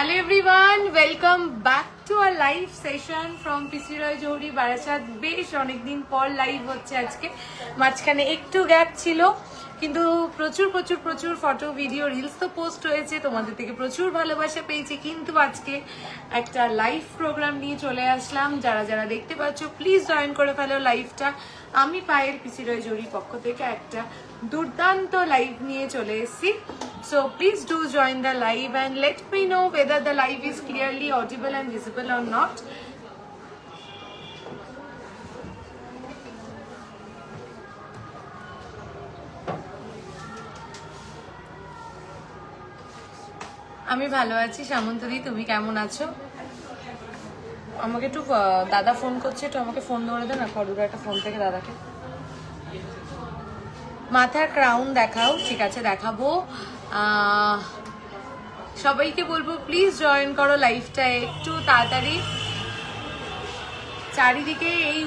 Hello everyone, welcome back to our live session from PC Roy Johri Barasat. বেশ অনেকদিন পর live হচ্ছে আজকে। মাঝখানে একটু গ্যাপ ছিল, কিন্তু প্রচুর প্রচুর প্রচুর ফটো ভিডিও রিলস তো পোস্ট হয়েছে, তোমাদের থেকে প্রচুর ভালোবাসা পেয়েছি। কিন্তু আজকে একটা লাইভ প্রোগ্রাম নিয়ে চলে আসলাম। যারা যারা দেখতে পাচ্ছ প্লিজ জয়েন করে ফেলো লাইভটা। আমি পায়ের পিসি রয় জরির পক্ষ থেকে একটা দুর্দান্ত লাইভ নিয়ে চলে এসেছি। So please do join the live and let me know whether the live is clearly audible and visible or not. আমি ভালো আছি সামন্তদি, তুমি কেমন আছো? আমাকে একটু দাদা ফোন করছে, একটু আমাকে ফোন ধরে দে না, করুরা একটা ফোন থেকে দাদাকে। মাথার ক্রাউন দেখাও, ঠিক আছে দেখাবো। সবাইকে বলবো প্লিজ জয়েন করো লাইভটা একটু তাড়াতাড়ি। চারিদিকে এই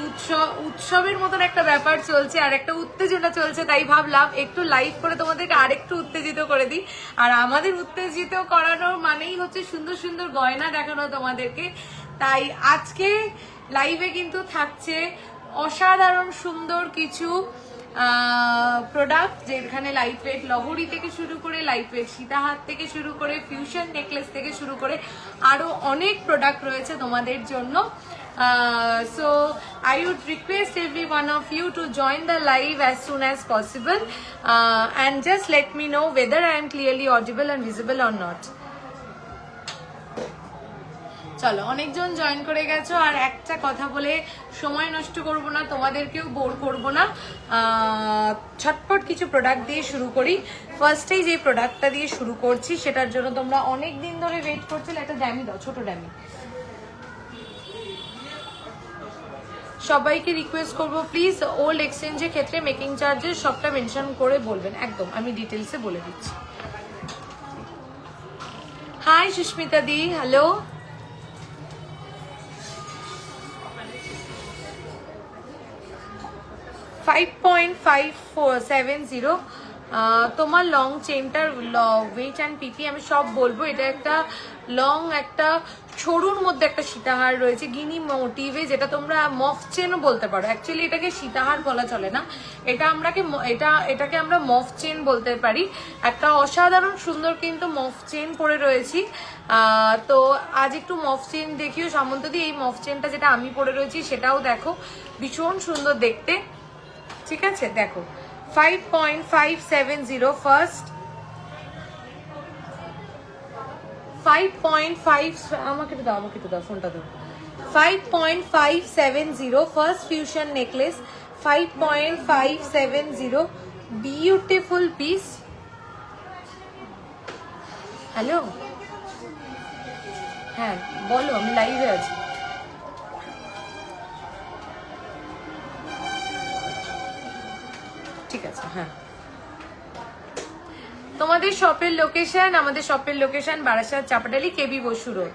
উৎসবের মতন একটা ব্যাপার চলছে আর একটা উত্তেজনা চলছে, তাই ভাবলাম একটু লাইভ করে তোমাদেরকে আরেকটু উত্তেজিত করে দিই। আর আমাদের উত্তেজিত করানোর মানেই হচ্ছে সুন্দর সুন্দর গয়না দেখানো তোমাদেরকে। তাই আজকে লাইভে কিন্তু থাকছে অসাধারণ সুন্দর কিছু প্রোডাক্ট, যেখানে লাইট ওয়েট লহরি থেকে শুরু করে লাইট ওয়েট সীতাহার থেকে শুরু করে ফিউশন নেকলেস থেকে শুরু করে আরো অনেক প্রোডাক্ট রয়েছে তোমাদের জন্য। So I would request every one of you to join the live as soon as possible and just let me know whether I am clearly audible and visible or not. চলো, অনেকজন join করে গেছো, আর একটা কথা বলে সময় নষ্ট করব না, তোমাদেরকেও বোর করব না। ছটপট কিছু প্রোডাক্ট দিয়ে শুরু করি। ফার্স্টেই যে প্রোডাক্টটা দিয়ে শুরু করছি সেটার জন্য তোমরা অনেক দিন ধরে ওয়েট করছিলে। একটা ড্যামি দাও, ছোট ড্যামি। সবাইকে রিকোয়েস্ট করবো প্লিজ ওল্ড এক্সচেঞ্জের ক্ষেত্রে মেকিং চার্জেস সবটা মেনশন করে বলবেন, একদম আমি ডিটেলসে বলে দিচ্ছি। হাই সুস্মিতা দি, হ্যালো। $5.570 তোমার লং চেনটার ওয়েট অ্যান্ড পিপি আমি সব বলবো। এটা একটা লং, একটা সরুর মধ্যে একটা সীতাহার রয়েছে গিনি মোটিভে, যেটা তোমরা মফ চেনও বলতে পারো। অ্যাকচুয়ালি এটাকে সীতাহার বলা চলে না, এটাকে আমরা মফ চেন বলতে পারি। একটা অসাধারণ সুন্দর কিন্তু মফ চেন পরে রয়েছি। তো আজ একটু মফ চেন দেখিও সামন্তদি। এই মফ চেনটা যেটা আমি পরে রয়েছি সেটাও দেখো, ভীষণ সুন্দর দেখতে। ঠিক আছে, দেখো 5.570 ফার্স্ট 5.5 আমাকে তো দাও ফোনটা দাও। 5.570 first fusion necklace, 5.570 beautiful piece. Hello, হ্যাঁ বলো, আমি লাইভে আছি। ঠিক আছে, হ্যাঁ। তোমাদের শপের লোকেশন, আমাদের শপের লোকেশন বারাসাত চাপাটালি কেবি বসু রোড।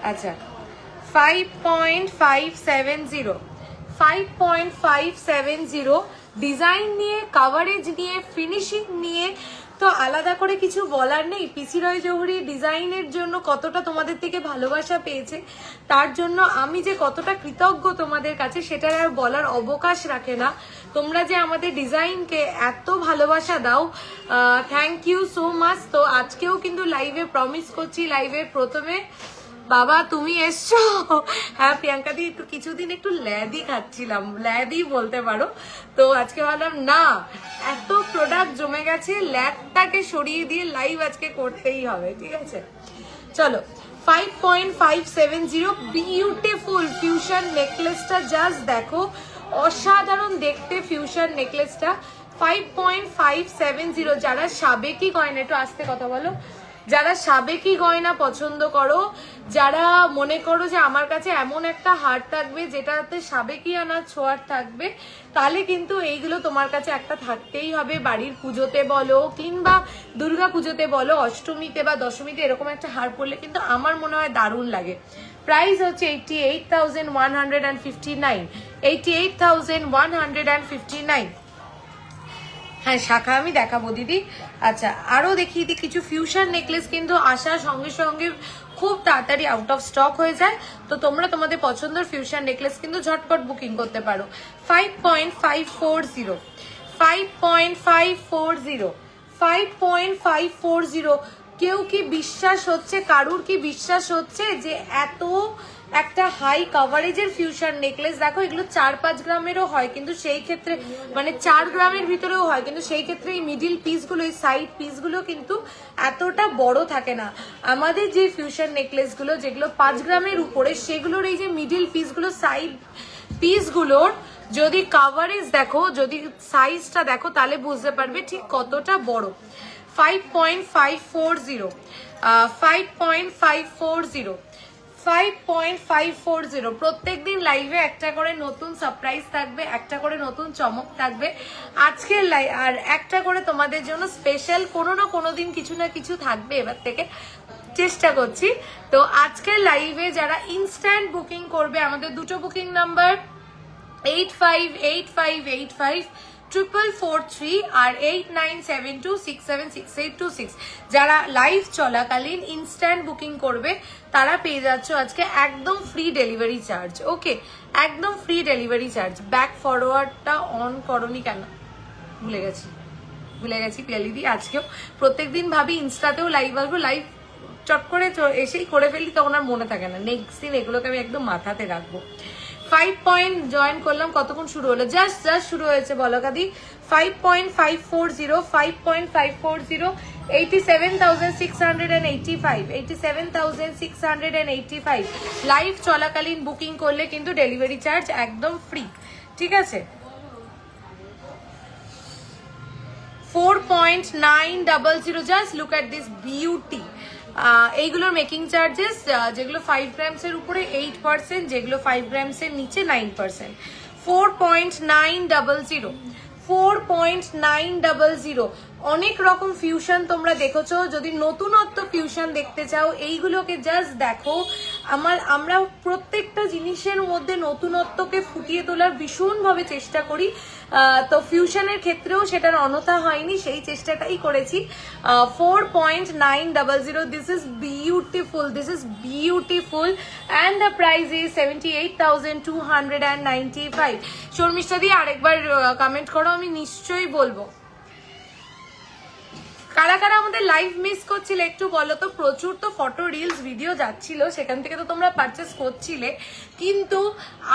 আচ্ছা, 5.570 ডিজাইন নিয়ে, কাভারেজ নিয়ে, ফিনিশিং নিয়ে তো আলাদা করে কিছু বলার নেই। পিসি রয় জহুরি ডিজাইনের জন্য কতটা তোমাদের থেকে ভালোবাসা পেয়েছে, তার জন্য আমি যে কতটা কৃতজ্ঞ তোমাদের কাছে সেটার আর বলার অবকাশ রাখে না। তোমরা যে আমাদের ডিজাইনকে এত ভালোবাসা দাও, থ্যাংক ইউ সো মাচ। তো আজকেও কিন্তু লাইভে প্রমিস করছি, লাইভের প্রথমে বাবা তুমি এসছো। হ্যাঁ প্রিয়াঙ্কা দি, একটু কিছুদিন একটু ল্যাদি খাচ্ছিলাম, ল্যাদি বলতে পারো। তো আজকে ভাবলাম না, এত প্রোডাক্ট জমে গেছে, ল্যাদটাকে সরিয়ে দিয়ে লাইভ আজকে করতেই হবে। ঠিক আছে, চলো। 5.570 বিউটিফুল ফিউশন নেকলেসটা জাস্ট দেখো, অসাধারণ দেখতে ফিউশন নেকলেসটা। 5.570 যারা সাবেকি গয়না, একটু আস্তে কথা বলো, যারা সাবেকি গয়না পছন্দ করো, যারা মনে করো যে আমার কাছে এমন একটা হার থাকবে যেটাতে সাবেকি আনার ছোঁয়ার থাকবে, তাহলে কিন্তু এইগুলো তোমার কাছে একটা থাকতেই হবে। বাড়ির পুজোতে বলো কিংবা দুর্গা পুজোতে বলো, অষ্টমীতে বা দশমীতে এরকম একটা হার পরলে কিন্তু আমার মনে হয় দারুণ লাগে। প্রাইস হচ্ছে 88,159, 88,159। হ্যাঁ শাখা আমি দেখাবো দিদি। আচ্ছা, আরো দেখিয়ে দিই কিছু ফিউশন নেকলেস কিন্তু আসার সঙ্গে সঙ্গে খুব তাড়াতাড়ি আউট অফ স্টক হয়ে যায়। তো তোমরা তোমাদের পছন্দের ফিউশন নেকলেস কিন্তু ঝটপট বুকিং করতে পারো। 5.540, 5.540, 5.540। কেউ কি বিশ্বাস হচ্ছে, কারুর কি বিশ্বাস হচ্ছে যে এত একটা হাই কাভারেজের ফিউশন নেকলেস? দেখো এগুলো 4-5 গ্রামেরও হয়, কিন্তু সেই ক্ষেত্রে মানে 4 গ্রামের ভিতরেও হয়, কিন্তু সেই ক্ষেত্রে এই মিডিল পিসগুলো, এই সাইড পিসগুলো কিন্তু এতটা বড় থাকে না। আমাদের যে ফিউশন নেকলেসগুলো যেগুলো 5 গ্রামের উপরে, সেগুলোর এই যে মিডিল পিসগুলো, সাইড পিসগুলোর যদি কাভারেজ দেখো, যদি সাইজটা দেখো, তাহলে বুঝতে পারবে ঠিক কতটা বড়। 5.540, 5.540, 5.540। প্রত্যেকদিন লাইভে একটা করে নতুন সারপ্রাইজ থাকবে, একটা করে নতুন চমক থাকবে আজকের লাইভ, আর একটা করে তোমাদের জন্য স্পেশাল কোনো না কোনো দিন কিছু না কিছু থাকবে এবার থেকে, চেষ্টা করছি। তো আজকের লাইভে যারা ইনস্ট্যান্ট বুকিং করবে, আমাদের দুটো বুকিং নাম্বার 8585854443 আর 8972676826। যারা লাইভ চলাকালীন ইনস্ট্যান্ট বুকিং করবে তারা পেয়ে যাচ্ছ আজকে একদম ফ্রি ডেলিভারি চার্জ। ওকে, একদম ফ্রি ডেলিভারি চার্জ। ব্যাক ফরওয়ার্ডটা অন করনি কেন? ভুলে গেছি পিয়ালিদি। আজকেও প্রত্যেকদিন ভাবি ইনস্টাতেও লাইভ আসবো, লাইভ চট করে এসেই করে ফেলি, তখন আর মনে থাকে না। নেক্সট দিন এগুলোকে আমি একদম মাথাতে রাখবো। 5 পয়েন্ট জয়েন করলাম, কতক্ষণ শুরু হলো? জাস্ট শুরু হয়েছে বলকাদি। 5.540, 5.540, 87,685, 87,685। লাইভ চলাকালীন বুকিং করলে কিন্তু ডেলিভারি চার্জ একদম ফ্রি, ঠিক আছে? 4.900, just look at this beauty. এইগুলোর মেকিং চার্জেস যেগুলো 5 গ্রামসের উপরে 8%, যেগুলো 5 গ্রামসের নিচে 9%। 4.900, 4.900। অনেক রকম ফিউশন তোমরা দেখেছো, যদি নতুনত্ব ফিউশন দেখতে চাও এইগুলোকে জাস্ট দেখো। আমরা প্রত্যেকটা জিনিসের মধ্যে নতুনত্বকে ফুটিয়ে তোলার ভীষণভাবে চেষ্টা করি। তো ফিউশনের ক্ষেত্রেও সেটার অনথা হয়নি, সেই চেষ্টাটাই করেছি। 4.900, this is beautiful, this is beautiful and the price is 78,295। Sharmistha দিয়ে আরেকবার কমেন্ট করো, আমি নিশ্চয়ই বলবো। কারা কারা আমাদের লাইভ মিস করছিলে একটু বলো তো। প্রচুর তো ফটো, রিলস, ভিডিও যাচ্ছিল, সেখান থেকে তো তোমরা পারচেস করছিলে, কিন্তু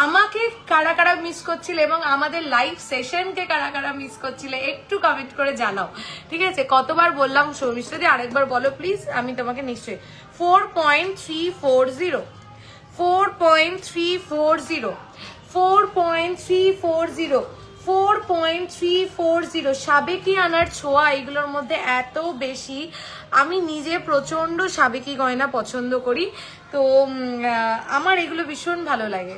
আমাকে কারা কারা মিস করছিলে এবং আমাদের লাইভ সেশনকে কারা কারা মিস করছিলে একটু কমেন্ট করে জানাও, ঠিক আছে? কতবার বললাম শর্মিষ্ঠা দি, আরেকবার বলো প্লিজ, আমি তোমাকে নিশ্চয়ই। 4.340, 4.340, 4.340, 4.340। সাবেকি আনার ছোঁয়া এগুলোর মধ্যে এত বেশি। আমি নিজে প্রচন্ড সাবেকি গয়না পছন্দ করি, তো আমার এগুলো ভীষণ ভালো লাগে।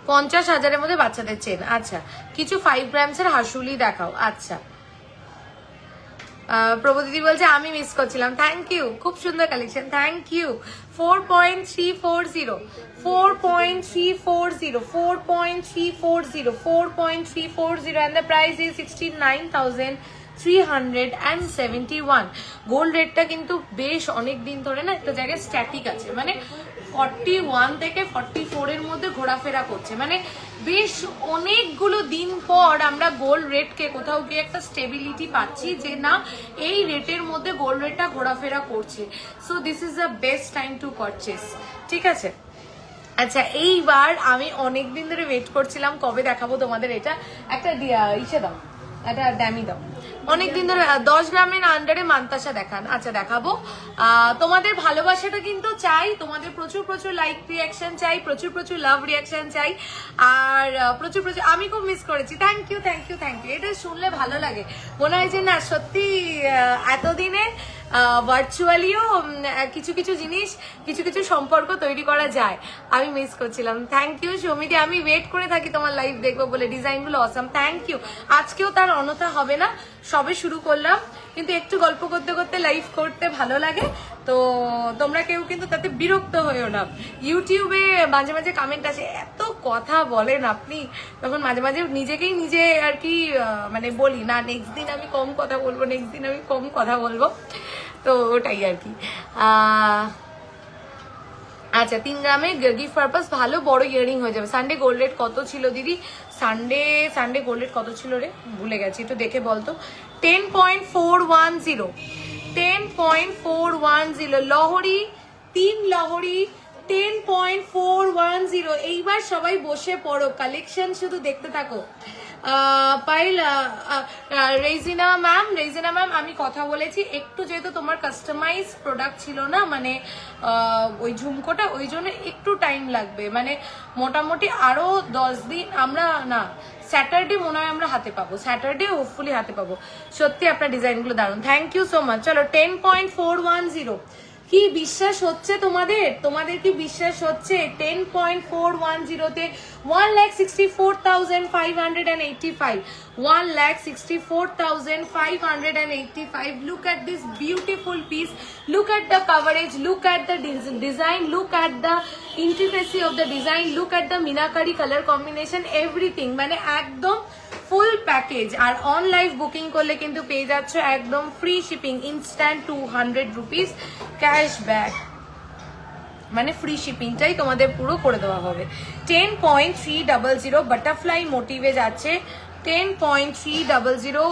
50,000-এর মধ্যে বাচ্চাদের চেন। আচ্ছা, কিছু 5 গ্রামসের হাসুলি দেখাও। আচ্ছা, প্রভুদিদি বলছে আমি মিস করছিলাম। থ্যাংক ইউ, খুব সুন্দর collection, thank you. 4.340, 4.340, 4.340, 4.340 and the price is 69,371। Gold রেটটা কিন্তু বেশ অনেক দিন ধরে না একটা জায়গায় স্ট্যাটিক আছে, মানে 41 থেকে 44 এর মধ্যে ঘোরাফেরা করছে, মানে বেশ অনেকগুলো দিন পর আমরা গোল্ড রেটকে কোথাও গিয়ে একটা স্টেবিলিটি পাচ্ছি যে না এই রেটের মধ্যে গোল্ড রেটটা ঘোরাফেরা করছে। So this is the best time to purchase, ঠিক আছে? আচ্ছা, এইবার আমি অনেক দিন ধরে ওয়েট করছিলাম কবে দেখাবো তোমাদের এটা। একটা ইসে দাও, একটা ড্যামি দাও। অনেকদিন ধরে 10 গ্রামের আন্ডারে মান্তাসা দেখান। আচ্ছা, দেখাবো। তোমাদের ভালোবাসাটা কিন্তু চাই, তোমাদের প্রচুর প্রচুর লাইক রিয়াকশন চাই, প্রচুর প্রচুর লাভ রিয়াকশন চাই, আর প্রচুর প্রচুর। আমি খুব মিস করেছি। Thank you, thank you, thank you. এটা শুনলে ভালো লাগে, মনে হয় যে না সত্যি এতদিনে ভার্চুয়ালিও কিছু কিছু জিনিস, কিছু কিছু সম্পর্ক তৈরি করা যায়। আমি মিস করছিলাম। থ্যাংক ইউ সৌমিদি, আমি ওয়েট করে থাকি তোমার লাইভ দেখবো বলে। ডিজাইনগুলো অসাম, থ্যাংক ইউ। আজকেও তার অনথা হবে না, সবে শুরু করলাম, কিন্তু একটু গল্প করতে করতে লাইভ করতে ভালো লাগে। তো তোমরা কেউ কিন্তু তাতে বিরক্ত হয়েও না। ইউটিউবে মাঝে মাঝে কমেন্ট আসে, এত কথা বলেন আপনি, তখন মাঝে মাঝে নিজেকেই নিজে আর কি মানে বলি না নেক্সট দিন আমি কম কথা বলবো, নেক্সট দিন আমি কম কথা বলবো, তো ওটাই আর কি। আচ্ছা 3 গ্রামে গিফট পারপাস ভালো বড় ইয়ারিং হয়ে যাবে। সানডে গোল্ড রেট কত ছিল দিদি? সানডে গোল্ড রেট কত ছিল রে, ভুলে গেছি, একটু দেখে বলতো। 10.410, 10.410 লহরি, 3 লহরি 10.410। এইবার সবাই বসে পড়ো, কালেকশন শুধু দেখতে থাকো। পাইল রেজিনা ম্যাম আমি কথা বলেছি একটু, যেহেতু তোমার কাস্টমাইজ প্রোডাক্ট ছিল না মানে ওই ঝুমকোটা, ওই জন্য একটু টাইম লাগবে, মানে মোটামুটি আরো 10 দিন আমরা না, স্যাটারডে মনে হয় আমরা হাতে পাবো, স্যাটারডে হোপফুলি হাতে পাবো। সত্যি আপনার ডিজাইনগুলো দারুণ, থ্যাংক ইউ সো মাচ। চলো 10.410, কি বিশ্বাস হচ্ছে তোমাদের কি বিশ্বাস হচ্ছে? 10.410 তে 1,64,585, 1,64,585। Look at this beautiful piece, look at the coverage, look at the design, look at the intricacy of the design, look at the minakari color combination, everything মানে একদম ফুল প্যাকেজ। আর অন লাইভ বুকিং করলে কিন্তু পেয়ে যাচ্ছ একদম free shipping, instant 200 rupees cashback, মানে free শিপিংটাই তোমাদের পুরো করে দেওয়া হবে। 10.300 বাটারফ্লাই মোটিভে যাচ্ছে, 10.300।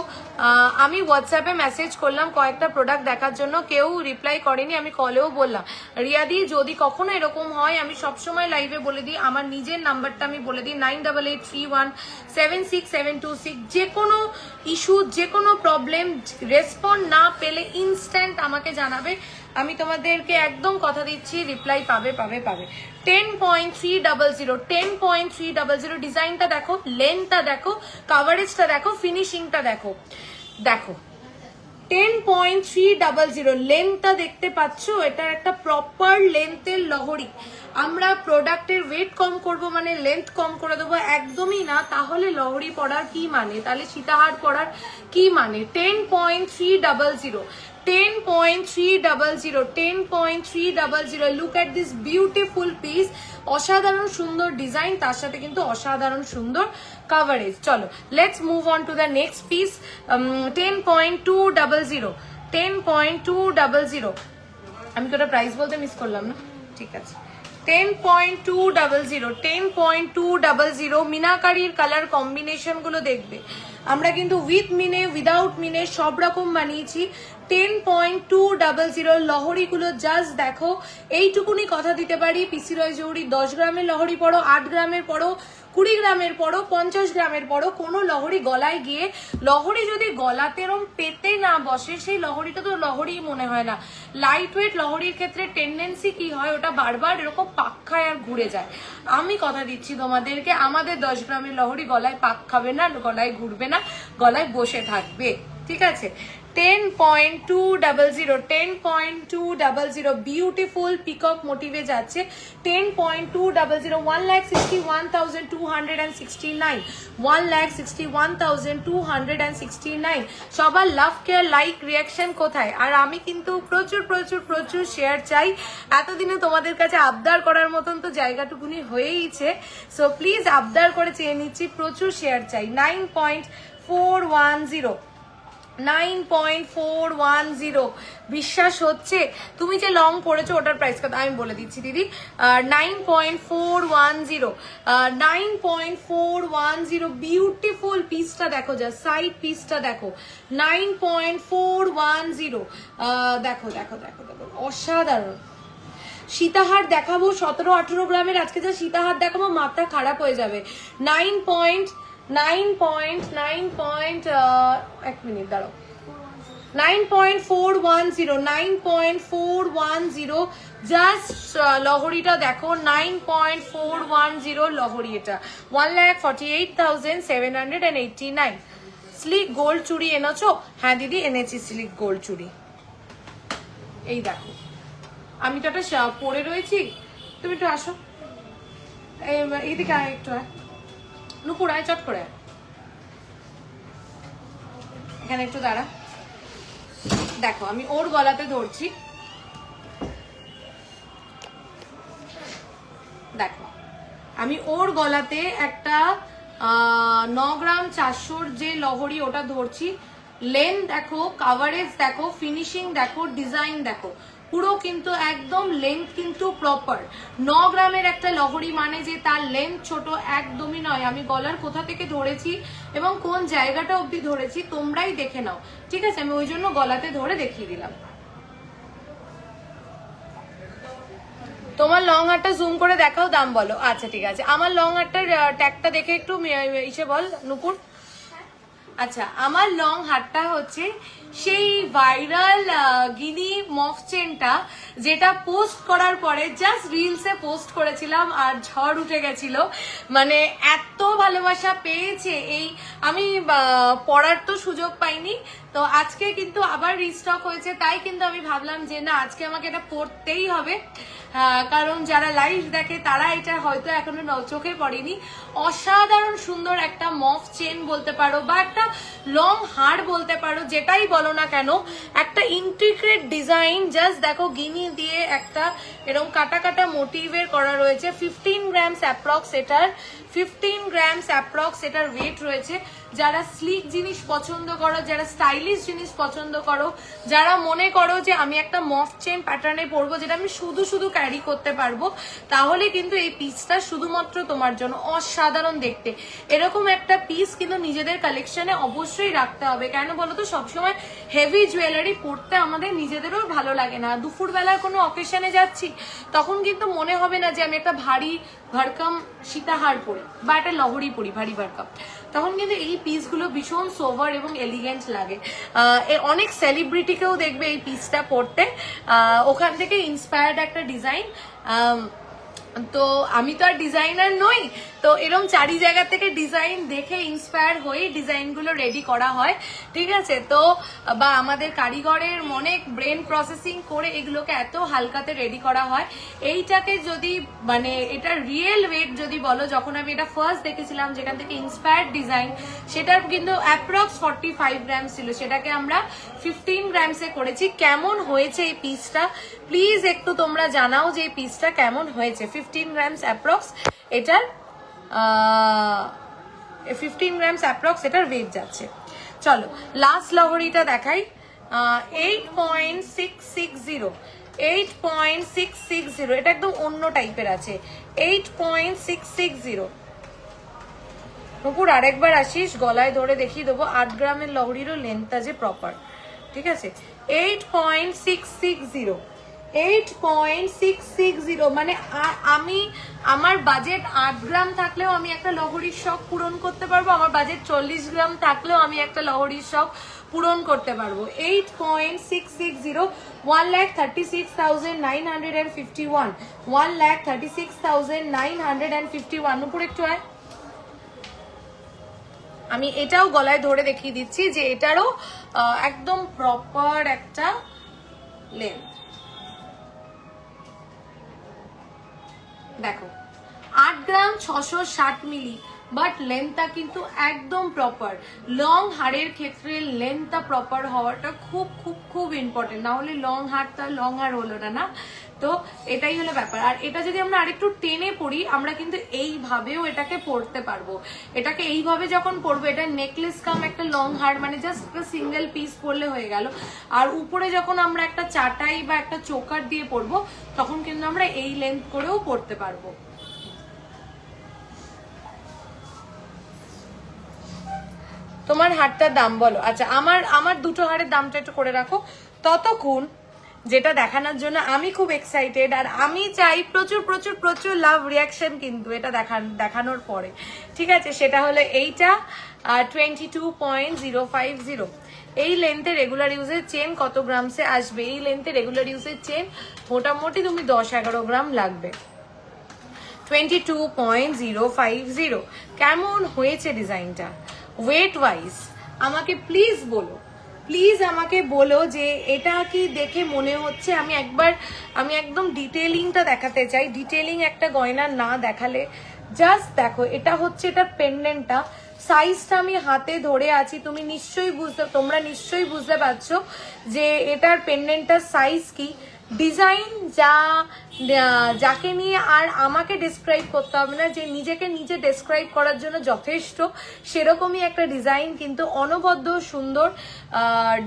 আমি হোয়াটসঅ্যাপে মেসেজ করলাম কয়েকটা প্রোডাক্ট দেখার জন্য, কেউ রিপ্লাই করেনি, আমি কলেও বললাম। রিয়াদি যদি কখনো এরকম হয়, আমি সবসময় লাইভে বলে দিই, আমার নিজের নাম্বারটা আমি বলে দিই 9883176726। যে কোনো ইস্যু, যে কোনো প্রবলেম, রেসপন্ড না পেলে ইনস্ট্যান্ট আমাকে জানাবে, আমি তোমাদেরকে একদম কথা দিচ্ছি রিপ্লাই পাবে। 10.300, 10.300। ডিজাইনটা দেখো, লেন্থটা দেখো, কাভারেজটা দেখো, ফিনিশিংটা দেখো। 10.300 লেন্থটা দেখতে পাচ্ছ, এটা একটা প্রপার লেন্থের লহরি। আমরা প্রোডাক্টের ওয়েট কম করব মানে লেন্থ কম করে দেবো? একদমই না। তাহলে লহরি পড়ার কি মানে, তাহলে সীতাহার পড়ার কি মানে? 10.300, 10.300, 10.300। Look at this beautiful piece, অসাধারণ সুন্দর ডিজাইন, তার সাথে কিন্তু অসাধারণ সুন্দর কাভারেজ। চলো let's move on to the next piece. 10.200, 10.200। আমি তো ওটা প্রাইস বলতে মিস করলাম না, ঠিক আছে। 10.200, 10.200। মিনাকারির কালার কম্বিনেশন গুলো দেখবে, আমরা কিন্তু উইথ মিনে উইদাউট মিনে সব রকম বানিয়েছি। 10.200 লহরি গুলো জাস্ট দেখো। এইটুকুনি কথা দিতে পারি, পিসি রয় জৌহরি 10 গ্রামের লহরি পড়ো, 8 গ্রামের পড়ো, 20 গ্রামের পড়ো, 50 গ্রামের পড়ো, কোনো লহরি গলায় গিয়ে, লহরি যদি গলাতে এরম পেতে না বসে, সেই লহরিটা তো লহরি মনে হয় না। লাইট ওয়েট লহরির ক্ষেত্রে টেন্ডেন্সি কি হয়, ওটা বারবার এরকম পাক খায় আর ঘুরে যায়। আমি কথা দিচ্ছি তোমাদেরকে, আমাদের 10 গ্রামের লহরি গলায় পাক খাবে না, গলায় ঘুরবে না, গলায় বসে থাকবে, ঠিক আছে। 10.200, 10.200 বিউটিফুল পিকক মোটিভে যাচ্ছে। 10.200, 1,61,269, 1,61,269। সবার লাভ কেয়ার লাইক রিয়াকশন কোথায়? আর আমি কিন্তু প্রচুর প্রচুর প্রচুর শেয়ার চাই। এতদিনে তোমাদের কাছে আবদার করার মতন তো জায়গাটুকুনি হয়েইছে, সো প্লিজ আবদার করে চেয়ে নিচ্ছি, প্রচুর শেয়ার চাই। 9.410, 9.410। বিশ্বাস হচ্ছে? তুমি যে লং পড়েছো ওটার প্রাইস কত আমি বলে দিচ্ছি দিদি। 9.410, 9.410। বিউটিফুল পিসটা দেখো, যা সাইড পিসটা দেখো। 9.410। দেখো দেখো দেখো দেখো, অসাধারণ। সীতাহার দেখাবো 17-18 গ্রামের, আজকে যা সীতাহার দেখাবো মাথা খারাপ হয়ে যাবে। এক মিনিট দাঁড়াও। 9.410, 9.410। জাস্ট লহরিটা দেখো, 9.410 লহরি। এটা 1,48,789। স্লিক গোল্ড চুড়ি এনেছো? হ্যাঁ দিদি এনেছি স্লিক গোল্ড চুড়ি। এই দেখো, আমি তো একটা পরে রয়েছি, তুমি একটু আসো এইদিকে, আয় একটু, আয় নুপুর, আয় চট করে, এখানে একটু দাঁড়া। দেখো আমি ওর গলাতে ধরছি, দেখো আমি ওর গলাতে একটা 9 গ্রাম 400 যে লহরি ওটা ধরছি। লেন্থ দেখো, কাভারেজ দেখো, ফিনিশিং দেখো, ডিজাইন দেখো, পুরো কিন্তু একদম লেন্থ কিন্তু প্রপার। 9 গ্রামের একটা লহরি মানে যে তার লেন্থ ছোট একদমই নয়। আমি গলার কোথা থেকে ধরেছি এবং কোন জায়গাটা অবধি ধরেছি তোমরাই দেখে নাও, ঠিক আছে? আমি ওই জন্য গলাতে ধরে দেখিয়ে দিলাম। তোমার লং হারটা জুম করে দেখাও, দাম বলো। আচ্ছা ঠিক আছে, আমার লং হারটার ট্যাগটা দেখে একটু ইসে বল নুপুর। আচ্ছা, আমার লং হারটা হচ্ছে সেই ভাইরাল গিনি মফ চেনটা, যেটা পোস্ট করার পরে জাস্ট রিলসে পোস্ট করেছিলাম আর ঝড় উঠে গেছিল। মানে এত ভালোবাসা পেয়েছে এই, আমি পড়ার তো সুযোগ পাইনি, তো আজকে কিন্তু আবার রিস্টক হয়েছে, তাই কিন্তু আমি ভাবলাম যে না আজকে আমাকে এটা পড়তেই হবে। কারণ যারা লাইভ দেখে তারা এটা হয়তো এখনো চোখে পড়েনি। অসাধারণ সুন্দর একটা মফ চেন বলতে পারো বা একটা লং হার বলতে পারো, যেটাই বলো না কেন, একটা ইন্টিগ্রেট ডিজাইন। জাস্ট দেখো গিনি দিয়ে একটা এরকম কাটা কাটা মোটিভের করা রয়েছে। 15 গ্রামস অ্যাপ্রক্স এটার, 15 গ্রামস অ্যাপ্রক্স এটার ওয়েট রয়েছে। যারা স্লিক জিনিস পছন্দ করো, যারা স্টাইলিশ জিনিস পছন্দ করো, যারা মনে করো যে আমি একটা মফ চেন প্যাটার্নে পরবো যেটা আমি শুধু শুধু ক্যারি করতে পারবো, তাহলে কিন্তু এই পিসটা শুধুমাত্র তোমার জন্য। অসাধারণ দেখতে এরকম একটা পিস কিন্তু নিজেদের কালেকশনে অবশ্যই রাখতে হবে। কেন বলো তো, সবসময় হেভি জুয়েলারি পরতে আমাদের নিজেদেরও ভালো লাগে না। দুপুরবেলার কোনো অকেশনে যাচ্ছি তখন কিন্তু মনে হবে না যে আমি একটা ভারী ভরকম সীতাহার পরি বা একটা লহরি পরি ভারী ভরকম, তখন কিন্তু এই পিসগুলো ভীষণ সোভার এবং এলিগেন্ট লাগে। অনেক সেলিব্রিটিকেও দেখবে এই পিসটা পরতে, ওখান থেকে ইন্সপায়ার্ড একটা ডিজাইন। তো আমি তো আর ডিজাইনার নই, তো এরকম চারি জায়গা থেকে ডিজাইন দেখে ইন্সপায়ার হয়ে ডিজাইনগুলো রেডি করা হয়, ঠিক আছে? তো বা আমাদের কারিগরের অনেক ব্রেন প্রসেসিং করে এগুলোকে এত হালকাতে রেডি করা হয়। এইটাকে যদি মানে এটা রিয়েল ওয়েট যদি বলো, যখন আমি এটা ফার্স্ট দেখেছিলাম যেখান থেকে ইন্সপায়ার্ড ডিজাইন, সেটার কিন্তু অ্যাপ্রক্স 45 গ্রাম ছিল, সেটাকে আমরা 15 গ্রামসে করেছি। কেমন হয়েছে এই পিসটা প্লিজ একটু তোমরা জানাও যে এই পিসটা কেমন হয়েছে। 15 গ্রামস অ্যাপ্রক্স এটার 15 গ্রামস অ্যাপ্রক্স এটার ওয়েট যাচ্ছে। চলো লাস্ট লহরিটা দেখাই। 8.660, 8.660, এটা একদম অন্য টাইপের আছে। 8.660 নুপুর আরেকবার আসিস, গলায় ধরে দেখিয়ে দেবো 8 গ্রামের লহরিরও লেন্থটা যে প্রপার, ঠিক আছে? 8.660, 8.660 মানে আমি, আমার বাজেট 8 গ্রাম থাকলেও আমি একটা লহরির শখ পূরণ করতে পারবো, আমার বাজেট 40 গ্রাম থাকলেও আমি একটা লহরির শখ পূরণ করতে পারবো। 8.660, 1,36,951, 1,36,951। উপরে একটু হয়, আমি এটাও গলায় ধরে দেখিয়ে দিচ্ছি যে এটারও একদম প্রপার একটা লেন্থ। দেখো 8 গ্রাম 660 মিলি, বাট লেন্থটা কিন্তু একদম প্রপার। লং হারের ক্ষেত্রে লেন্থটা প্রপার হওয়াটা খুব খুব খুব ইম্পর্টেন্ট, না হলে লং হারটা লং হার হলো না, না? তো এটাই হলো ব্যাপার। আর এটা যদি আমরা আরেকটু টেনে পড়ি, আমরা কিন্তু এইভাবেও এটাকে পড়তে পারবো। এটাকে এইভাবে যখন পরবো, এটা নেকলেস কাম একটা লং হার, মানে জাস্ট একটা সিঙ্গেল পিস পরলে হয়ে গেল। আর উপরে যখন আমরা একটা চাটাই বা একটা চোকার দিয়ে পরবো, তখন কিন্তু আমরা এই লেন্থ করেও পরতে পারবো। তোমার হারটার দাম বলো। আচ্ছা, আমার দুটো হারের দামটা একটু করে রাখো ততক্ষণ, যেটা দেখানোর জন্য আমি খুব এক্সাইটেড। আর আমি চাই প্রচুর প্রচুর প্রচুর লাভ রিয়াকশন কিন্তু এটা দেখানোর পরে, ঠিক আছে? সেটা হলো এইটা 22.050। এই লেন্থে রেগুলার ইউজের চেন কত গ্রামসে আসবে? এই লেন্থে রেগুলার ইউজের চেন মোটামুটি তুমি 10-11 গ্রাম লাগবে। 22.050। কেমন হয়েছে ডিজাইনটা ওয়েট ওয়াইজ? আমাকে প্লিজ বলো, প্লিজ আমাকে বলো যে এটা কি দেখে মনে হচ্ছে। আমি একদম ডিটেলিংটা দেখাতে চাই। ডিটেলিং একটা গয়না না দেখালে, জাস্ট দেখো এটা হচ্ছে এটার পেন্ডেন্টটা, সাইজটা আমি হাতে ধরে আছি, তোমরা নিশ্চয়ই বুঝতে পারছো যে এটার পেন্ডেন্টটার সাইজ কি। ডিজাইন যাকে নিয়ে আর আমাকে ডেসক্রাইব করতে হবে না, যে নিজেকে নিজে ডেসক্রাইব করার জন্য যথেষ্ট, সেরকমই একটা ডিজাইন, কিন্তু অনবদ্য সুন্দর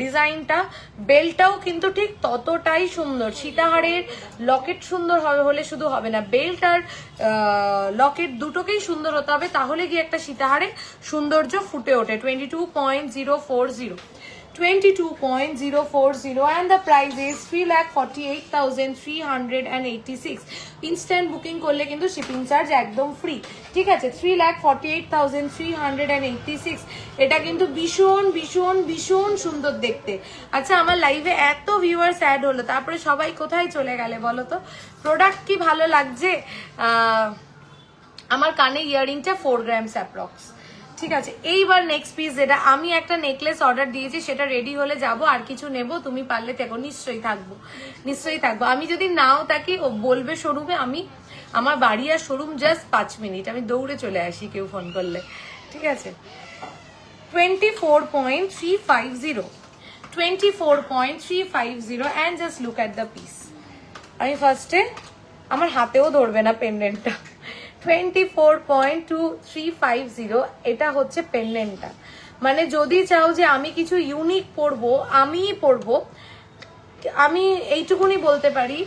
ডিজাইনটা। বেল্টটাও কিন্তু ঠিক ততটাই সুন্দর। সীতাহারের লকেট সুন্দর হলে শুধু হবে না, বেল্ট আর লকেট দুটোকেই সুন্দর হতে হবে, তাহলে গিয়ে একটা সীতাহারের সৌন্দর্য ফুটে ওঠে। 22.040, 22.040 and the price is 3,48,386। Instant booking করলে কিন্তু শিপিং চার্জ একদম ফ্রি, ঠিক আছে। 3,48,386, এটা কিন্তু ভীষণ ভীষণ ভীষণ সুন্দর দেখতে। আচ্ছা, আমার লাইভে এত ভিউয়ার্স অ্যাড হলো, তারপরে সবাই কোথায় চলে গেলে বলো তো? প্রোডাক্ট কি ভালো লাগছে? আমার কানে ইয়াররিংটা 4 গ্রামস অ্যাপ্রক্স, ঠিক আছে। এইবার নেক্সট পিস, যেটা আমি একটা নেকলেস অর্ডার দিয়েছি, সেটা রেডি হলে যাব, আর কিছু নেব, তুমি পারলে থেকো, নিশ্চয়ই থাকবো, নিশ্চয়ই থাকবো। আমি যদি নাও থাকি, ও বলবে শোরুমে, আমার বাড়ি আর শোরুম জাস্ট 5 মিনিট, আমি দৌড়ে চলে আসি কেউ ফোন করলে, ঠিক আছে। 24.350, 24.350 and just look at the piece। আমি ফার্স্টে, আমার হাতেও ধরবে না পেন্ডেন্টটা। 24.2350, এটা হচ্ছে পেন্ডেন্টটা। মানে যদি চাও যে আমি কিছু ইউনিক পরবো, আমিই পরবো, আমি এইটুকুনি বলতে পারি।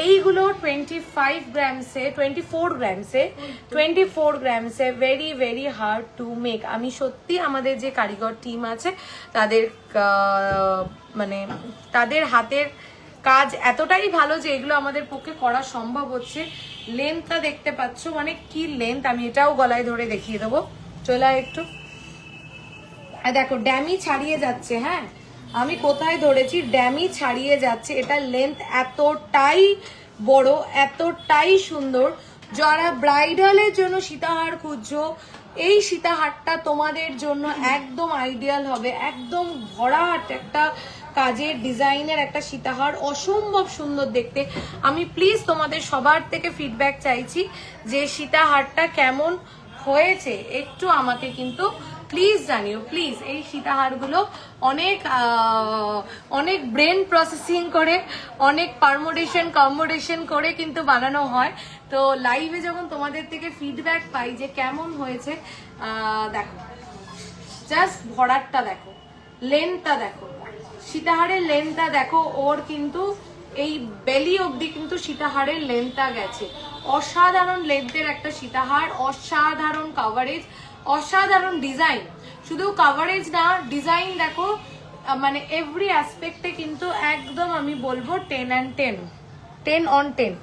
এইগুলো 25 গ্রামসে, 24 গ্রামসে very very hard to make. আমি সত্যি আমাদের যে কারিগর টিম আছে, তাদের হাতের কাজ এতটাই ভালো যে এগুলো আমাদের পক্ষে করা সম্ভব হচ্ছে। লেন্থটা দেখতে পাচ্ছ, মানে কি লেন্থ, আমি এটাও গলায় ধরে দেখিয়ে দেবো, চলে একটু। দেখো ড্যামি ছাড়িয়ে যাচ্ছে, হ্যাঁ আমি কোথায় ধরেছি, ড্যামি ছাড়িয়ে যাচ্ছে। এটা লেন্থ এতটাই বড়, এতটাই সুন্দর। যারা ব্রাইডালের জন্য সীতাহার খুঁজছো, এই সীতাহারটা তোমাদের জন্য একদম আইডিয়াল হবে। একদম ভরাট একটা কাজের ডিজাইনের একটা সীতাহার, অসম্ভব সুন্দর দেখতে। আমি প্লিজ তোমাদের সবার থেকে ফিডব্যাক চাইছি যে সীতাহারটা কেমন হয়েছে, একটু আমাকে কিন্তু প্লিজ জানিও, প্লিজ। এই সীতাহারগুলো অনেক ব্রেন প্রসেসিং করে, অনেক কম্বিনেশন করে কিন্তু বানানো হয়। তো লাইভে যখন তোমাদের থেকে ফিডব্যাক পাই যে কেমন হয়েছে, দেখো জাস্ট ভরাটটা দেখো, লেন্থটা দেখো, সীতাহারের লেন্থটা দেখো, ওর কিন্তু এই বেলি অবধি কিন্তু সীতাহারের লেন্থটা গেছে। অসাধারণ লেন্থের একটা সীতাহার, অসাধারণ কভারেজ, অসাধারণ ডিজাইন। শুধু কভারেজ না, ডিজাইন দেখো, মানে এভরি অ্যাসপেক্টে কিন্তু একদম আমি বলবো 10 and 10, 10 on 10।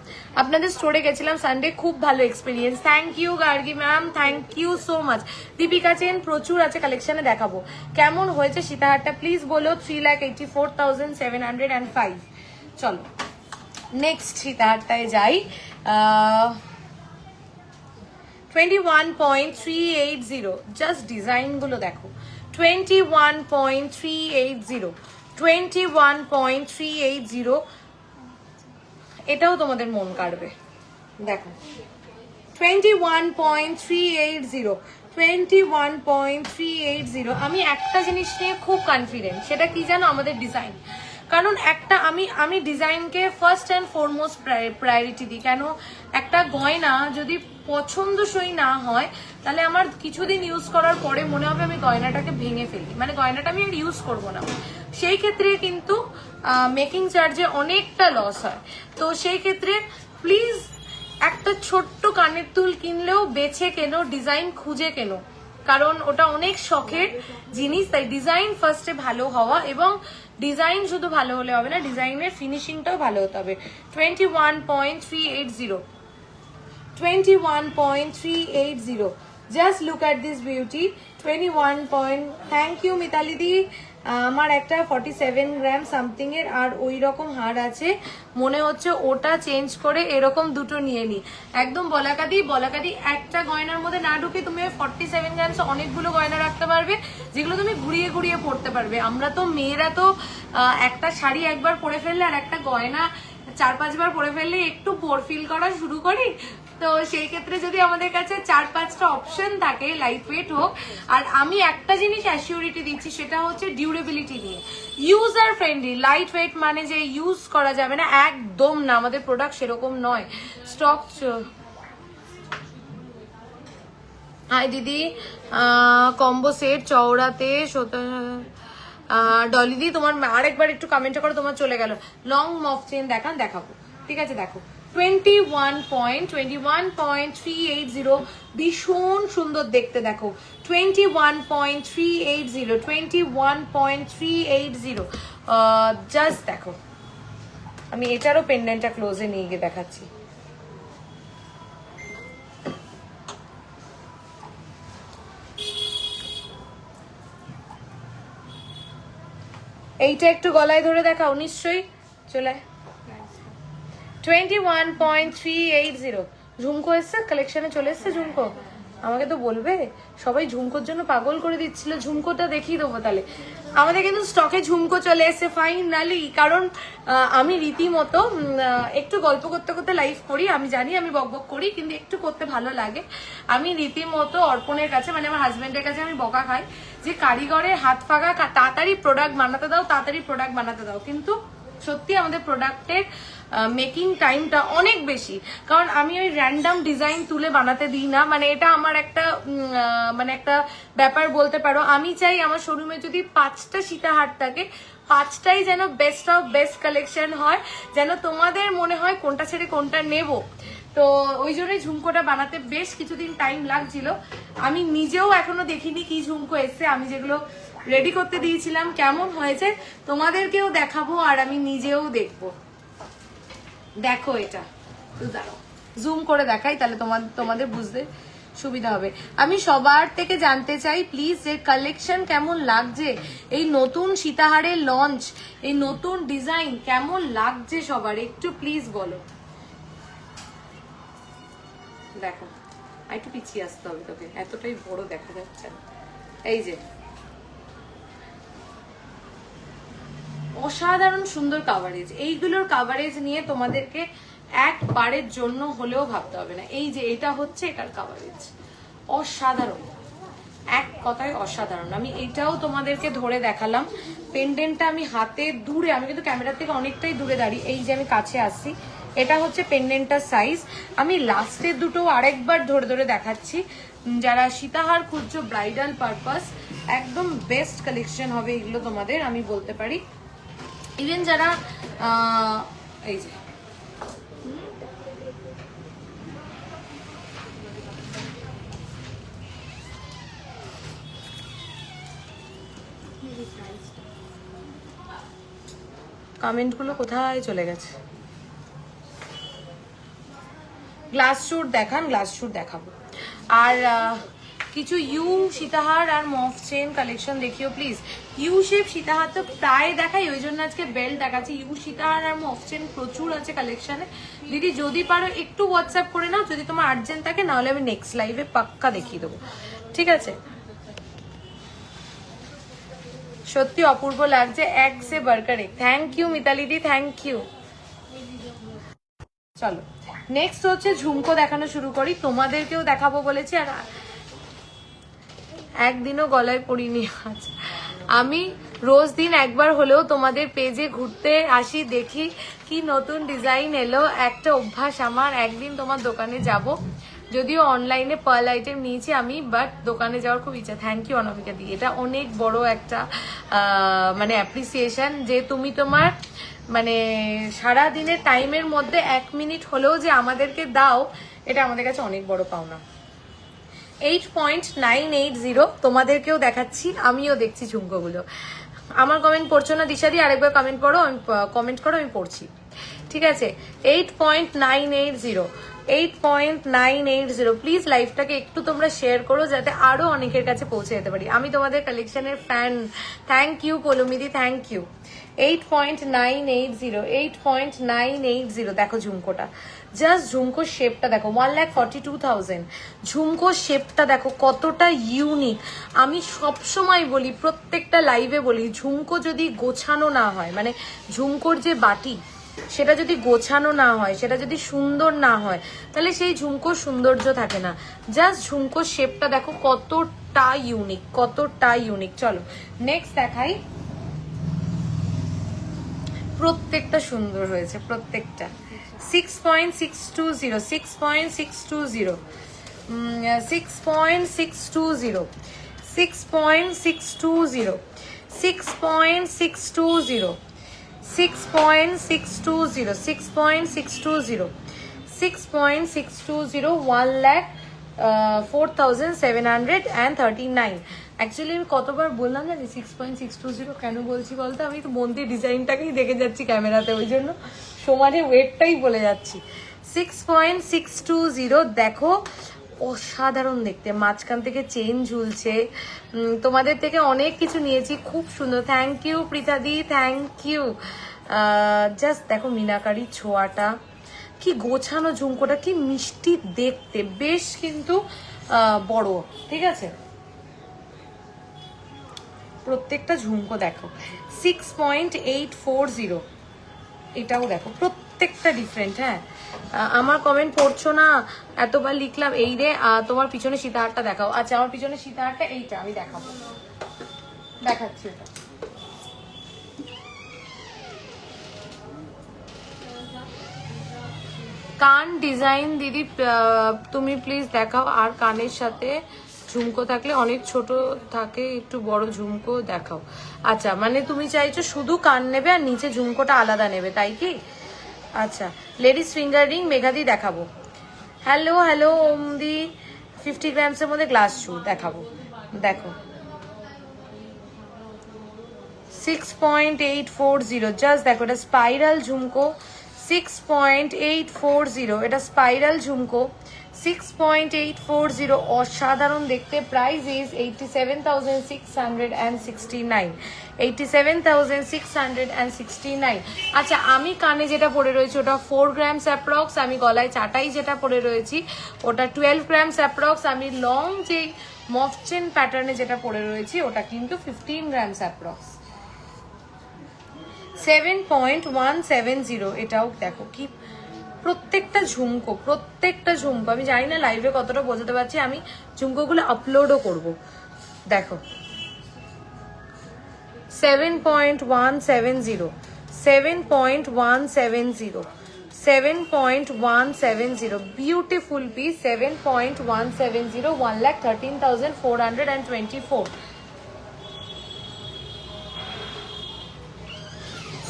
আপনাদের স্টোরে গেছিলাম সানডে, খুব ভালো experience. Thank you Gargi ma'am, thank you so much. Deepika chain প্রচুর আছে কালেকশনে, দেখাবো। কেমন হয়েছে সীতাহারটা প্লিজ বলো। 3,84,705। চলো নেক্সট সীতাহারটায় যাই। 21.380, জাস্ট ডিজাইনগুলো দেখো। 21.380, 21.380, এটাও তোমাদের মন কাড়বে। দেখো 21.380, 21.380। আমি একটা জিনিস নিয়ে খুব কনফিডেন্ট, সেটা কি জানো? আমাদের ডিজাইন। কারণ আমি ডিজাইনকে ফার্স্ট অ্যান্ড ফরমোস্ট প্রায়োরিটি দিই। কেন? একটা গয়না যদি পছন্দসই না হয়, তাহলে আমার কিছুদিন ইউজ করার পরে মনে হবে আমি গয়নাটাকে ভেঙে ফেলি, মানে গয়নাটা আমি আর ইউজ করবো না। সেই ক্ষেত্রে কিন্তু মেকিং চার্জে অনেকটা লস হয়। তো সেই ক্ষেত্রে প্লিজ একটা ছোট্ট কানের দুল কিনলেও বেছে কেনো, ডিজাইন খুঁজে কেনো, কারণ ওটা অনেক শখের জিনিস। তাই ডিজাইন ফার্স্টে ভালো হওয়া, এবং ডিজাইন শুধু ভালো হলে হবে না, ডিজাইনের ফিনিশিংটাও ভালো হতে হবে। 21.380, 21.380, just look at this beauty. 21. Thank you Mitali di. আমার একটা 47 গ্রাম সামথিং এর আর ওই রকম হার আছে, মনে হচ্ছে ওটা চেঞ্জ করে এরকম দুটো নিয়ে নি। একদম বলাকাদি একটা গয়নার মধ্যে না ঢুকে তুমি 47 গ্রামস অনেকগুলো গয়না রাখতে পারবে, যেগুলো তুমি ঘুরিয়ে ঘুরিয়ে পড়তে পারবে। আমরা তো মেয়েরা তো একটা শাড়ি একবার পরে ফেললে আর একটা গয়না 4-5 বার পরে ফেললে একটু বোর ফিল করা শুরু করি। তো সেই ক্ষেত্রে যদি আমাদের কাছে 4-5টা অপশন থাকে, লাইট ওয়েট হোক, আর আমি একটা জিনিস অ্যাসিউরিটি দিচ্ছি, সেটা হচ্ছে ডিউরেবিলিটি নিয়ে। ইউজার ফ্রেন্ডলি, লাইট ওয়েট মানে যে ইউজ করা যাবে না, একদম না, আমাদের প্রোডাক্ট সেরকম নয়। স্টক, হাই দিদি, কম্বো সেট চওড়াতে ডলিদি তোমার আরেকবার একটু কমেন্ট করো, তোমার চলে গেল। লং মফ চেন দেখান, দেখাবো, ঠিক আছে। দেখো 21.380, ভীষণ সুন্দর দেখতে। দেখো 21.380, 21.380, জাস্ট দেখো। আমি এটারও পেন্ডেন্টটা ক্লোজে নিয়ে গিয়ে দেখাচ্ছি। এইটা একটু গলায় ধরে দেখাও, নিশ্চয়ই চলে। 21.380, ঝুমকো এসছে কালেকশনে, চলে এসছে ঝুমকো। আমাকে তো বলবে, সবাই ঝুমকোর জন্য পাগল করে দিচ্ছিল, ঝুমকোটা দেখিয়ে দেবো তাহলে। আমাদের কিন্তু স্টকে ঝুমকো চলে এসছে ফাইনালি, কারণ আমি রীতিমতো একটু গল্প করতে করতে লাইভ করি, আমি জানি আমি বকবক করি, কিন্তু একটু করতে ভালো লাগে। আমি রীতিমতো অর্পণের কাছে, মানে আমার হাজবেন্ডের কাছে আমি বকা খাই যে কারিগরের হাত ফাঁকা, তাড়াতাড়ি প্রোডাক্ট বানাতে দাও, তাড়াতাড়ি প্রোডাক্ট বানাতে দাও। কিন্তু সত্যি আমাদের প্রোডাক্টের মেকিং টাইমটা অনেক বেশি, কারণ আমি ওই র্যান্ডাম ডিজাইন তুলে বানাতে দিই না। মানে এটা আমার একটা মানে একটা ব্যাপার বলতে পারো। আমি চাই আমার শোরুমে যদি 5টা সীতাহার থাকে, 5টাই যেন বেস্ট অফ বেস্ট কালেকশন হয়, যেন তোমাদের মনে হয় কোনটা ছেড়ে কোনটা নেব। তো ওই জন্যই ঝুমকোটা বানাতে বেশ কিছুদিন টাইম লাগছিল। আমি নিজেও এখনো দেখিনি কি ঝুমকো এসছে। আমি যেগুলো রেডি করতে দিয়েছিলাম কেমন হয়েছে তোমাদেরকেও দেখাবো, আর আমি নিজেও দেখবো। দেখো এটা দাঁড়াও, জুম করে দেখাই, তাহলে তোমাদের বুঝতে সুবিধা হবে। আমি সবার থেকে জানতে চাই প্লিজ, যে কালেকশন কেমন লাগছে, এই নতুন সীতাহারের লঞ্চ, এই নতুন ডিজাইন কেমন লাগছে সবার, একটু প্লিজ বলো। দেখো একটু পিছিয়ে আসতে হবে তোকে, এতটাই বড় দেখা যাচ্ছে না। এই যে অসাধারণ সুন্দর কাভারেজ, এইগুলোর কাভারেজ নিয়ে তোমাদেরকে একবারের জন্য হলেও ভাবতে হবে না। এই যে এটা হচ্ছে এটার কাভারেজ, অসাধারণ, এক কথায় অসাধারণ। আমি এটাও তোমাদেরকে ধরে দেখালাম, পেন্ডেন্টটা আমি হাতে দূরে, আমি কিন্তু ক্যামেরার থেকে অনেকটাই দূরে দাঁড়িয়ে, এই যে আমি কাছে আসছি, এটা হচ্ছে পেন্ডেন্টটার সাইজ। আমি লাস্টের দুটো আরেকবার ধরে ধরে দেখাচ্ছি। যারা সীতাহার খুঁজছো ব্রাইডাল পারপাস, একদম বেস্ট কালেকশন হবে এগুলো তোমাদের, আমি বলতে পারি। ইভেন যারা এই যে কমেন্টগুলো কোথায় চলে গেছে। গ্লাস শুট দেখান, গ্লাস শুট দেখাবো। আর কিছু ইউ সীতাহার আর মফ চেন কালেকশন দেখিও প্লিজ। ইউ শেপ সীতাহার তো প্রায় দেখাই, ওই জন্য আজকে বেল্ট দেখাচ্ছি। ইউ সীতাহার আর মফ চেন প্রচুর আছে কালেকশনে। দিদি যদি পারো একটু হোয়াটসঅ্যাপ করে নাও, যদি তোমার আর্জেন্ট থাকে, নাহলে আমি নেক্সট লাইভে পাক্কা দেখিয়ে দেবো, ঠিক আছে। সত্যি অপূর্ব লাগছে, এক সে বার্কার এক। Thank you Mitali di, thank you. চলো নেক্সট হচ্ছে ঝুমকো দেখানো শুরু করি, তোমাদেরকেও দেখাবো বলেছি, আর একদিনও গলায় পড়িনি। আচ্ছা, আমি রোজ দিন একবার হলেও তোমাদের পেজে ঘুরতে আসি, দেখি কি নতুন ডিজাইন এলো, একটা অভ্যাস আমার। একদিন তোমার দোকানে যাব, যদিও অনলাইনে পার্ল আইটেম নিয়েছি আমি, বাট দোকানে যাওয়ার খুব ইচ্ছা। থ্যাংক ইউ অনামিকা দি, এটা অনেক বড় একটা মানে অ্যাপ্রিসিয়েশন, যে তুমি তোমার মানে সারা দিনের টাইমের মধ্যে 1 মিনিট হলেও যে আমাদেরকে দাও, এটা আমাদের কাছে অনেক বড় পাওনা। 8.980 তোমাদেরকেও দেখাচ্ছি, আমিও দেখছি ঝুমকোগুলো। আমার কমেন্ট পড়ছো না দিশাদি, আরেকবার কমেন্ট পড়ো, আমি কমেন্ট করো, আমি পড়ছি, ঠিক আছে। 8.980, 8.980, প্লিজ লাইভটাকে একটু তোমরা শেয়ার করো, যাতে আরো অনেকের কাছে পৌঁছে যেতে পারি। আমি তোমাদের কালেকশনের ফ্যান। থ্যাংক ইউ পলমিদি, থ্যাংক ইউ। 8.980, 8.980, দেখো ঝুমকোটা, জাস্ট ঝুমকো শেপটা দেখো, 1,42,000। ঝুমকো শেপটা দেখো কতটা ইউনিক। আমি সবসময় বলি, প্রত্যেকটা লাইভে বলি, ঝুমকো যদি গোছানো না হয়, মানে ঝুমকোর যে বাটি, সেটা যদি গোছানো না হয়, সেটা যদি সুন্দর না হয়, তাহলে সেই ঝুমকোর সৌন্দর্য থাকে না। জাস্ট ঝুমকোর শেপটা দেখো কতটা ইউনিক, কতটা ইউনিক। চলো নেক্সট দেখাই। প্রত্যেকটা সুন্দর হয়েছে, প্রত্যেকটা। 6.620, 6.620, 6.620, 6.620, 6.620, 6.620, 6.620, 6.620, 1,04,739। অ্যাকচুয়ালি আমি কতবার বললাম জানি 6.620 কেন বলছি বলতো, আমি তো মন্দির ডিজাইনটাকেই দেখে যাচ্ছি ক্যামেরাতে, ওই জন্য সমানে ওয়েটটাই বলে যাচ্ছি। 6.620 দেখো, অসাধারণ দেখতে, মাঝখান থেকে চেন ঝুলছে। তোমাদের থেকে অনেক কিছু নিয়েছি, খুব সুন্দর। থ্যাংক ইউ প্রীতাদি, থ্যাংক ইউ। জাস্ট দেখো মিনাকারির ছোঁয়াটা, কি গোছানো ঝুমকোটা, কি মিষ্টি দেখতে, বেশ কিন্তু বড়, ঠিক আছে। প্রত্যেকটা ঝুমকো দেখো। 6.840, এটাও দেখো, প্রত্যেকটা ডিফারেন্ট। হ্যাঁ, আমার কমেন্ট পড়ছো না, এতবার লিখলাম। এই রে, তোমার পিছনে সীতাহারটা দেখাও। আচ্ছা, আমার পিছনে সীতাহারটা এইটা আমি দেখাবো, দেখাচ্ছি ওটা। কান ডিজাইন দিদি তুমি প্লিজ দেখাও, আর কানের সাথে ঝুমকো থাকলে অনেক ছোট থাকে, একটু বড় ঝুমকো দেখাও। আচ্ছা, মানে তুমি চাইছো শুধু কান নেবে আর নিচে ঝুমকোটা আলাদা নেবে, তাই কি? আচ্ছা, লেডিস ফিঙ্গার রিং মেঘাদি দেখাবো। হ্যালো হ্যালো ওমদি, 50 গ্রামসের মধ্যে গ্লাস শু দেখাবো, দেখো। 6.840, জাস্ট দেখো, এটা স্পাইরাল ঝুমকো। 6.840, এটা স্পাইরাল ঝুমকো। 6.840, অসাধারণ দেখতে। Price is 87,669, 87,669। আচ্ছা, আমি কানে যেটা পরে রয়েছি ওটা 4 গ্রামস অ্যাপ্রক্স, আমি গলায় চাটাই যেটা পরে রয়েছি ওটা 12 গ্রামস অ্যাপ্রক্স, আমি লং যে মফ চেন প্যাটার্নে যেটা পরে রয়েছি ওটা কিন্তু 15 গ্রামস অ্যাপ্রক্স। 7.170, এটাও দেখো কি, প্রত্যেকটা ঝুমকো, প্রত্যেকটা ঝুমকো। আমি জানি না লাইভে কতটা বোঝাতে পারছি, আমি ঝুমকোগুলো আপলোডও করব, দেখো। 7.170, 7.170, 7.170, বিউটিফুল পিস। 7.170, 1,13,424।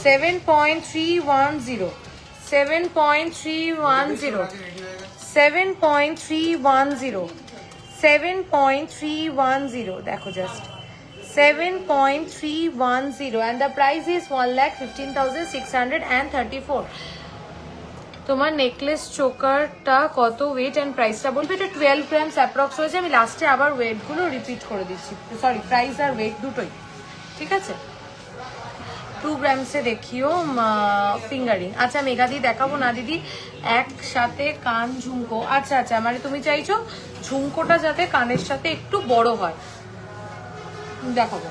7.310, 7.310, 7.310, 7.310, দেখো just 7.310, and the price is 1,15,634। তোমার নেকলেস চোকারটা কত ওয়েট অ্যান্ড প্রাইসটা বলবে? এটা 12 গ্রামস অ্যাপ্রক্স হয়েছে। আমি লাস্টে আবার ওয়েটগুলো রিপিট করে দিচ্ছি, সরি, প্রাইস আর ওয়েট দুটোই, ঠিক আছে। 2 গ্রামসে দেখিও ফিঙ্গারিং। আচ্ছা, মেঘাদি দেখাবো না দিদি, একসাথে কান ঝুমকো। আচ্ছা আচ্ছা, মানে তুমি চাইছো ঝুমকোটা যাতে কানের সাথে একটু বড় হয়, দেখাবো।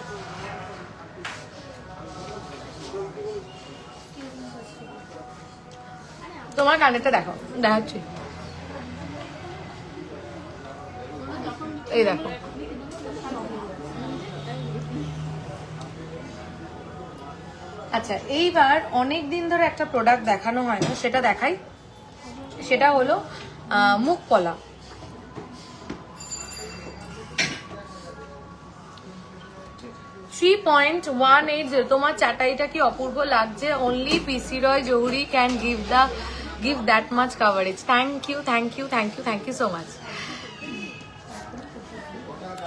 তোমার কানেরটা দেখো, দেখাচ্ছি, এই দেখো। আচ্ছা, এইবার অনেক দিন ধরে একটা প্রোডাক্ট দেখানো হয় না, সেটা দেখাই। সেটা হলো মুখ পলা। তোমার চাটাইটা কি অপূর্ব লাগছে। অনলি পিসি রয় জহুরি can give that much coverage. Thank you, thank you, thank you, thank you so much.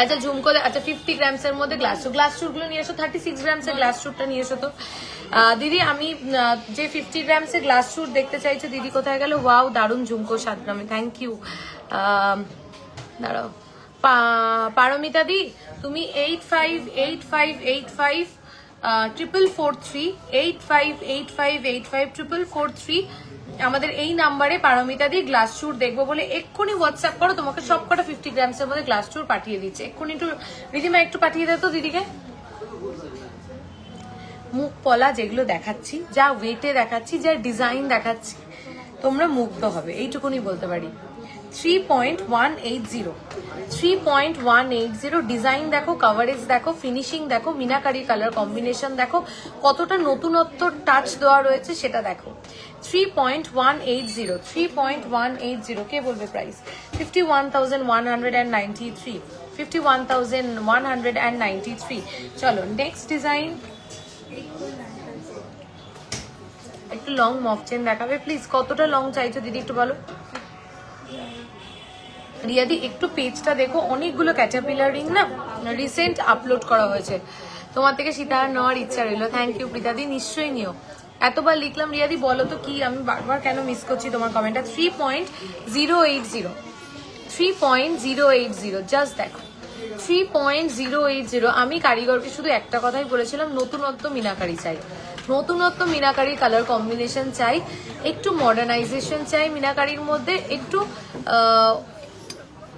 আচ্ছা, ঝুমকো। আচ্ছা, 50 গ্রামসের মধ্যে গ্লাস শুট গুলো নিয়ে এসো। 36 গ্রামসের গ্লাস শুটটা নিয়ে এসো তো দিদি। আমি যে 50 গ্রামসের গ্লাস শুট দেখতে চাইছো দিদি, কোথায় গেল? ওয়াও, দারুণ ঝুমকো 7 গ্রামে, থ্যাংক ইউ। দাঁড়াও, পারমিতা দি, তুমি 858585 443 858585 443 আমাদের এই নাম্বারে পারমিতা দি গ্লাস চুর দেখবো বলে এক্ষুনি হোয়াটসঅ্যাপ করো। তোমাকে সব কটা 50 গ্রামসের মধ্যে গ্লাস চুর পাঠিয়ে দিচ্ছে এক্ষুনি। একটু রিদিমা একটু পাঠিয়ে দাও তো দিদিকে। মুখ পলা যেগুলো দেখাচ্ছি, যা ওয়েটে দেখাচ্ছি, যা ডিজাইন দেখাচ্ছি, তোমরা মুগ্ধ হবে, এইটুকুনি বলতে পারি। 3.180, 3.180 ডিজাইন দেখো, কভারেজ দেখো, ফিনিশিং দেখো, মিনাকারি কালার কম্বিনেশন দেখো, কতটা নতুনত্ব টাচ দেওয়া রয়েছে সেটা দেখো। 3.180, 3.180, কে বলবে প্রাইস? 51,193, 51,193। চলো নেক্সট ডিজাইন। একটু লং মফ চেন দেখাবে প্লিজ। কতটা লং চাইছো দিদি একটু বলো। রিয়াদি একটু পেজটা দেখো, অনেকগুলো ক্যাটারপিলার রিং না রিসেন্ট আপলোড করা হয়েছে, তোমার থেকে সীতাহার নেওয়ার ইচ্ছা রইলো। থ্যাংক ইউ প্রীতাদি, নিশ্চয়ই নিও। এতবার লিখলাম রিয়াদি বলো তো কি, আমি বারবার কেন মিস করছি তোমার কমেন্টটা। 3.080, 3.080, জাস্ট দেখো 3.080। আমি কারিগরকে শুধু একটা কথাই বলেছিলাম, নতুনত্ব মিনাকারি চাই, নতুনত্ব মিনাকারি কালার কম্বিনেশন চাই, একটু মডার্নাইজেশন চাই মিনাকারির মধ্যে, একটু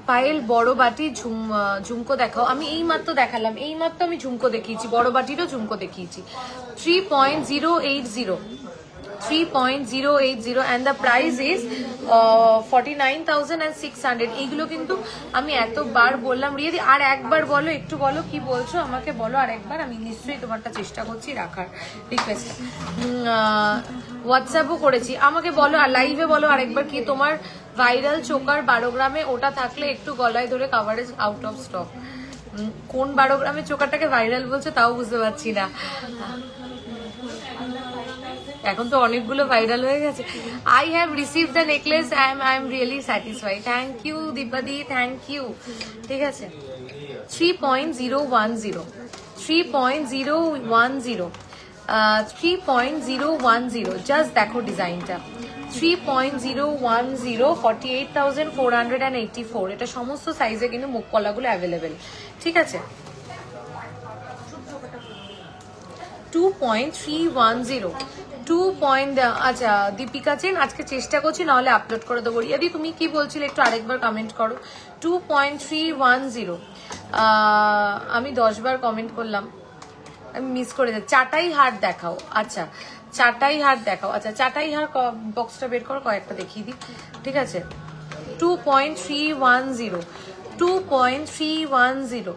পায়েল বড় বাটি ঝুমকো দেখাও। আমি এই মাত্র দেখালাম, এই মাত্র আমি ঝুমকো দেখিয়েছি, বড় বাটিরও ঝুমকো দেখিয়েছি। 3.080, 3.080 and the price is 49,600। এইগুলো কিন্তু আমি এতবার বললাম। রিয়াদি আর একবার বলো, একটু বলো কি বলছো আমাকে বলো আর একবার, আমি নিশ্চয়ই তোমারটা চেষ্টা করছি রাখার রিকোয়েস্ট। হোয়াটসঅ্যাপও করেছি, আমাকে বলো আর লাইভে বলো আরেকবার কি তোমার ভাইরাল চোকার 12 গ্রামে, ওটা থাকলে একটু গলায় ধরে কাভারেজ আউট অফ স্টক। কোন 12 গ্রামের চোকারটাকে ভাইরাল বলছে তাও বুঝতে পারছি না, এখন তো অনেকগুলো ভাইরাল হয়ে গেছে। I have receive the necklace, I am really satisfied. Thank you দীপাদি, থ্যাংক ইউ। ঠিক আছে 3.010, 3.010, 3.010, জাস্ট দেখো ডিজাইনটা। 3.010, 48,484। এটা সমস্ত সাইজে কিন্তু মুখ পলাগুলো অ্যাভেলেবেল। ঠিক আছে 2.310, 2. আচ্ছা দীপিকা চেন, আজকে চেষ্টা করছি নাহলে আপলোড করে দেবো। রিয়াদি তুমি কি বলছিলে একটু আরেকবার কমেন্ট করো। 2.310, আমি 10 বার কমেন্ট করলাম, আমি মিস করে যাই। চাটাই হার দেখাও, আচ্ছা চাটাই হার দেখাও, আচ্ছা চাটাই হার বক্সটা বের করো, কয়েকটা দেখিয়ে দিই। ঠিক আছে 2.310, 2.310,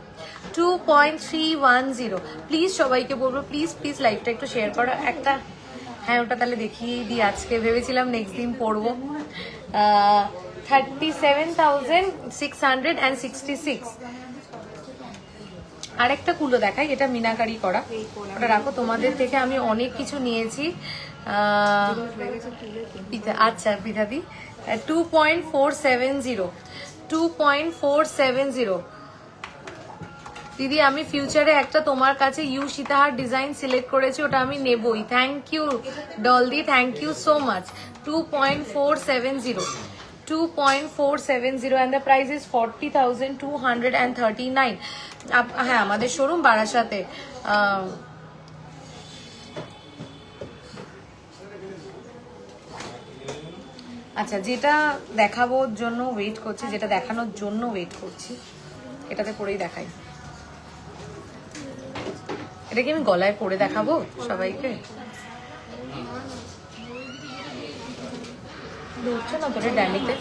2.310। প্লিজ সবাইকে বলবো প্লিজ প্লিজ লাইভটা একটু শেয়ার করো একটা। হ্যাঁ ওটা তাহলে দেখিয়েই দিই, আজকে ভেবেছিলাম নেক্সট দিন পড়বো। 37,666। আরেকটা কুলো দেখাই, এটা মিনাকারি করা, ওটা রাখো, তোমাদের থেকে আমি অনেক কিছু নিয়েছি। আচ্ছা পিঠাদি 2.470, 2.470। দিদি আমি ফিউচারে একটা তোমার কাছে ইউ সীতাহার ডিজাইন সিলেক্ট করেছি, ওটা আমি নেবই। থ্যাংক ইউ ডলদি, thank you so much. 2.470, 2.470 and the price is 40,239। হ্যাঁ আমাদের শোরুম বারাসাতে। আচ্ছা যেটা দেখাবোর জন্য ওয়েট করছি, যেটা দেখানোর জন্য ওয়েট করছি, এটাতে পরেই দেখাই। এটা কি আমি গলায় পরে দেখাবো সবাইকে? ধরছে না তোরে ড্যানিতে।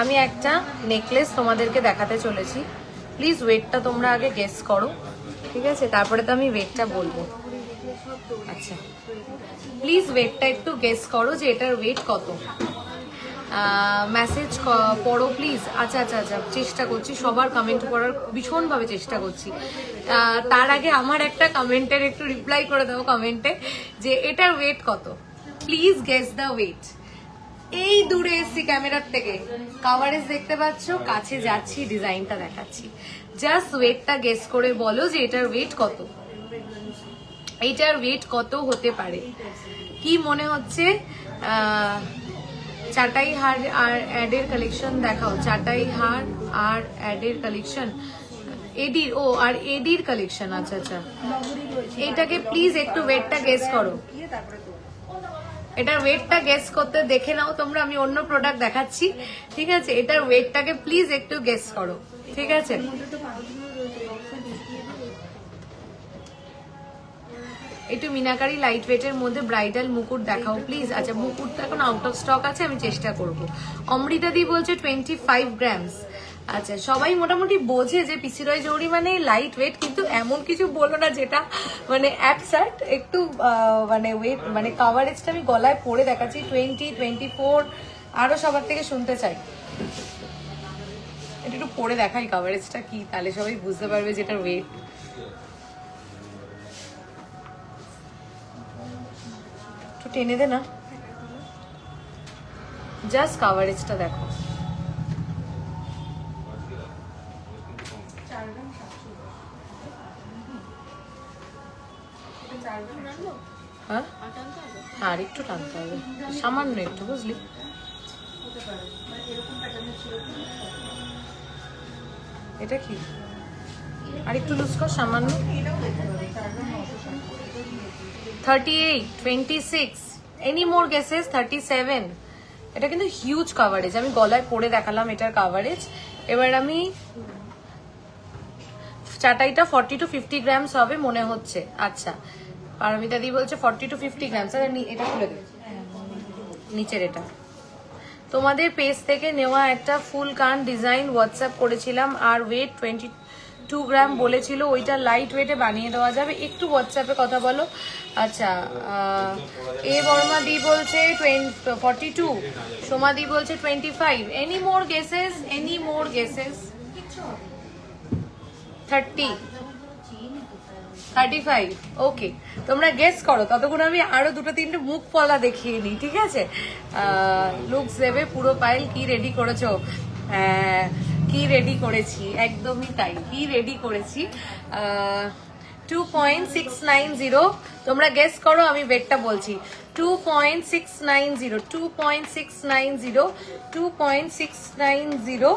আমি একটা নেকলেস তোমাদেরকে দেখাতে চলেছি, প্লিজ ওয়েটটা তোমরা আগে গেস করো, ঠিক আছে? তারপরে তো আমি ওয়েটটা বলবো। আচ্ছা প্লিজ ওয়েটটা একটু গেস করো যে এটার ওয়েট কত। মেসেজ পড়ো প্লিজ। আচ্ছা আচ্ছা আচ্ছা চেষ্টা করছি, সবার কমেন্ট পড়ার ভীষণভাবে চেষ্টা করছি। তার আগে আমার একটা কমেন্টের একটু রিপ্লাই করে দেবো কমেন্টে যে এটার ওয়েট কত। Please guess the weight. এই দূরে এসছি ক্যামেরার থেকে, কাভারেজ দেখতে পাচ্ছ, কাছে যাচ্ছি, ডিজাইনটা দেখাচ্ছি, জাস্ট ওয়েটটা গেস করে বলো যে এটার ওয়েট কত, এইটার ওয়েট কত হতে পারে। কি মনে হচ্ছে? চাটাই হার আর অ্যাডের কালেকশন দেখাও। চাটাই হার আর অ্যাডের কালেকশন, এডির, ও আর এডির কালেকশন। আচ্ছা আচ্ছা এটাকে প্লিজ একটু ওয়েটটা গেস করো, এটার ওয়েটটা গেস করতে দেখে নাও তোমরা, আমি অন্য প্রোডাক্ট দেখাচ্ছি, ঠিক আছে? এটার ওয়েটটাকে প্লিজ একটু গেস করো, ঠিক আছে। একটু মিনাকারি লাইট ওয়েটের মধ্যে ব্রাইডাল মুকুট দেখাও প্লিজ। আচ্ছা মুকুটটা এখন আউট অফ স্টক আছে, আমি চেষ্টা করব। অমৃতা দি বলছে 25 গ্রামস। আচ্ছা সবাই মোটামুটি বোঝে যে পিসি রয় জৌড়ি মানে লাইট ওয়েট, কিন্তু এমন কিছু বলো না যেটা মানে অ্যাবসার্ট। একটু মানে ওয়েট মানে কাভারেজটা আমি গলায় পরে দেখাচ্ছি 20, 24 আরো সবার থেকে শুনতে চাই। এটা একটু পরে দেখাই কাভারেজটা কি, তাহলে সবাই বুঝতে পারবে যেটা ওয়েট। একটু টেনে দে না, জাস্ট কাভারেজটা দেখো। হ্যাঁ আর একটু টানতে হবে, সামান্য একটু, বুঝলি? এটা কি আর একটু লুজ কর সামান্য। 38, 26, এনি মোর গেসেস? 37। এটা কিন্তু হিউজ কাভারেজ, আমি গলায় পরে দেখালাম এটার কাভারেজ। এবার আমি চাটাইটা 40 to 50 গ্রামস হবে মনে হচ্ছে। আচ্ছা পারমিতা দি বলছে 40 to 50 গ্রামস। আর এটা খুলে দেবে নিচের এটা। তোমাদের পেজ থেকে নেওয়া একটা ফুল কান ডিজাইন হোয়াটসঅ্যাপ করেছিলাম, আর ওয়েট 22 গ্রাম বলেছিল, ওইটা লাইট ওয়েটে বানিয়ে দেওয়া যাবে? একটু হোয়াটসঅ্যাপে কথা বলো। আচ্ছা এ বর্মা দি বলছে 42, সোমা দি বলছে 25। Any more guesses? Any more guesses? 30, 35। ওকে তোমরা গেস করো, ততক্ষণ আমি আরো দুটো তিনটে মুখ পলা দেখিয়ে নিই, ঠিক আছে? লুকস দেবে পুরো পাইল। কি রেডি করেছো? কি রেডি করেছি, একদমই তাই, কি রেডি করেছি। 2.690। তোমরা গেস করো, আমি ওয়েটটা বলছি। 2.690, 2.690, 2.690,